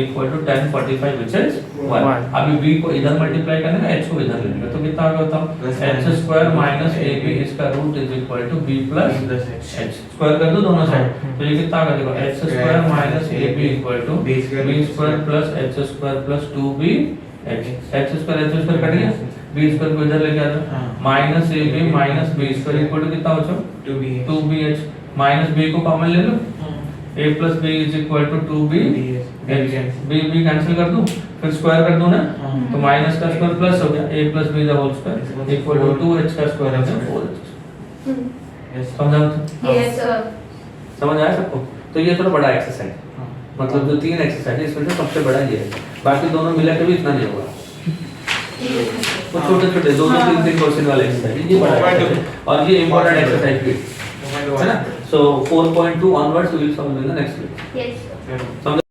equal to 1045 which is 1। अभी b को इधर मल्टीप्लाई करने का, h को इधर ले लेंगे, तो कितना होगा बताओ, h स्क्वायर माइनस ab इसका रूट is equal to b plus h square कर दो दोनों साइड, तो ये कितना होगा देखो, h square minus ab equal to b square plus h square plus 2b h square cut गया, b स्क्वायर को इधर लेके आ जाओ, minus ab minus b square equal to कितना बचा 2bh, माइनस b को कॉमन ले लो, a plus b is equal to 2b b cancel कर दूं, फिर स्क्वायर कर दूं ना, तो माइनस का स्क्वायर प्लस हो गया, a plus b the whole square equal to 2h का स्क्वायर है 4h। समझा? Yes sir. समझ आया सबको? तो ये थोड़ा बड़ा एक्सरसाइज, मतलब जो 3 एक्सरसाइज है इसमें से सबसे बड़ा ये है, बाकी दोनों मिला के भी इतना नहीं होगा, वो छोटे छोटे 2-3 क्वेश्चन वाले एक्सरसाइज, ये बड़ा exercise है, और ये इंपॉर्टेंट एक्सरसाइज भी है ना। सो 4.2 onwards we will solve in the next week। Yes sir. समझ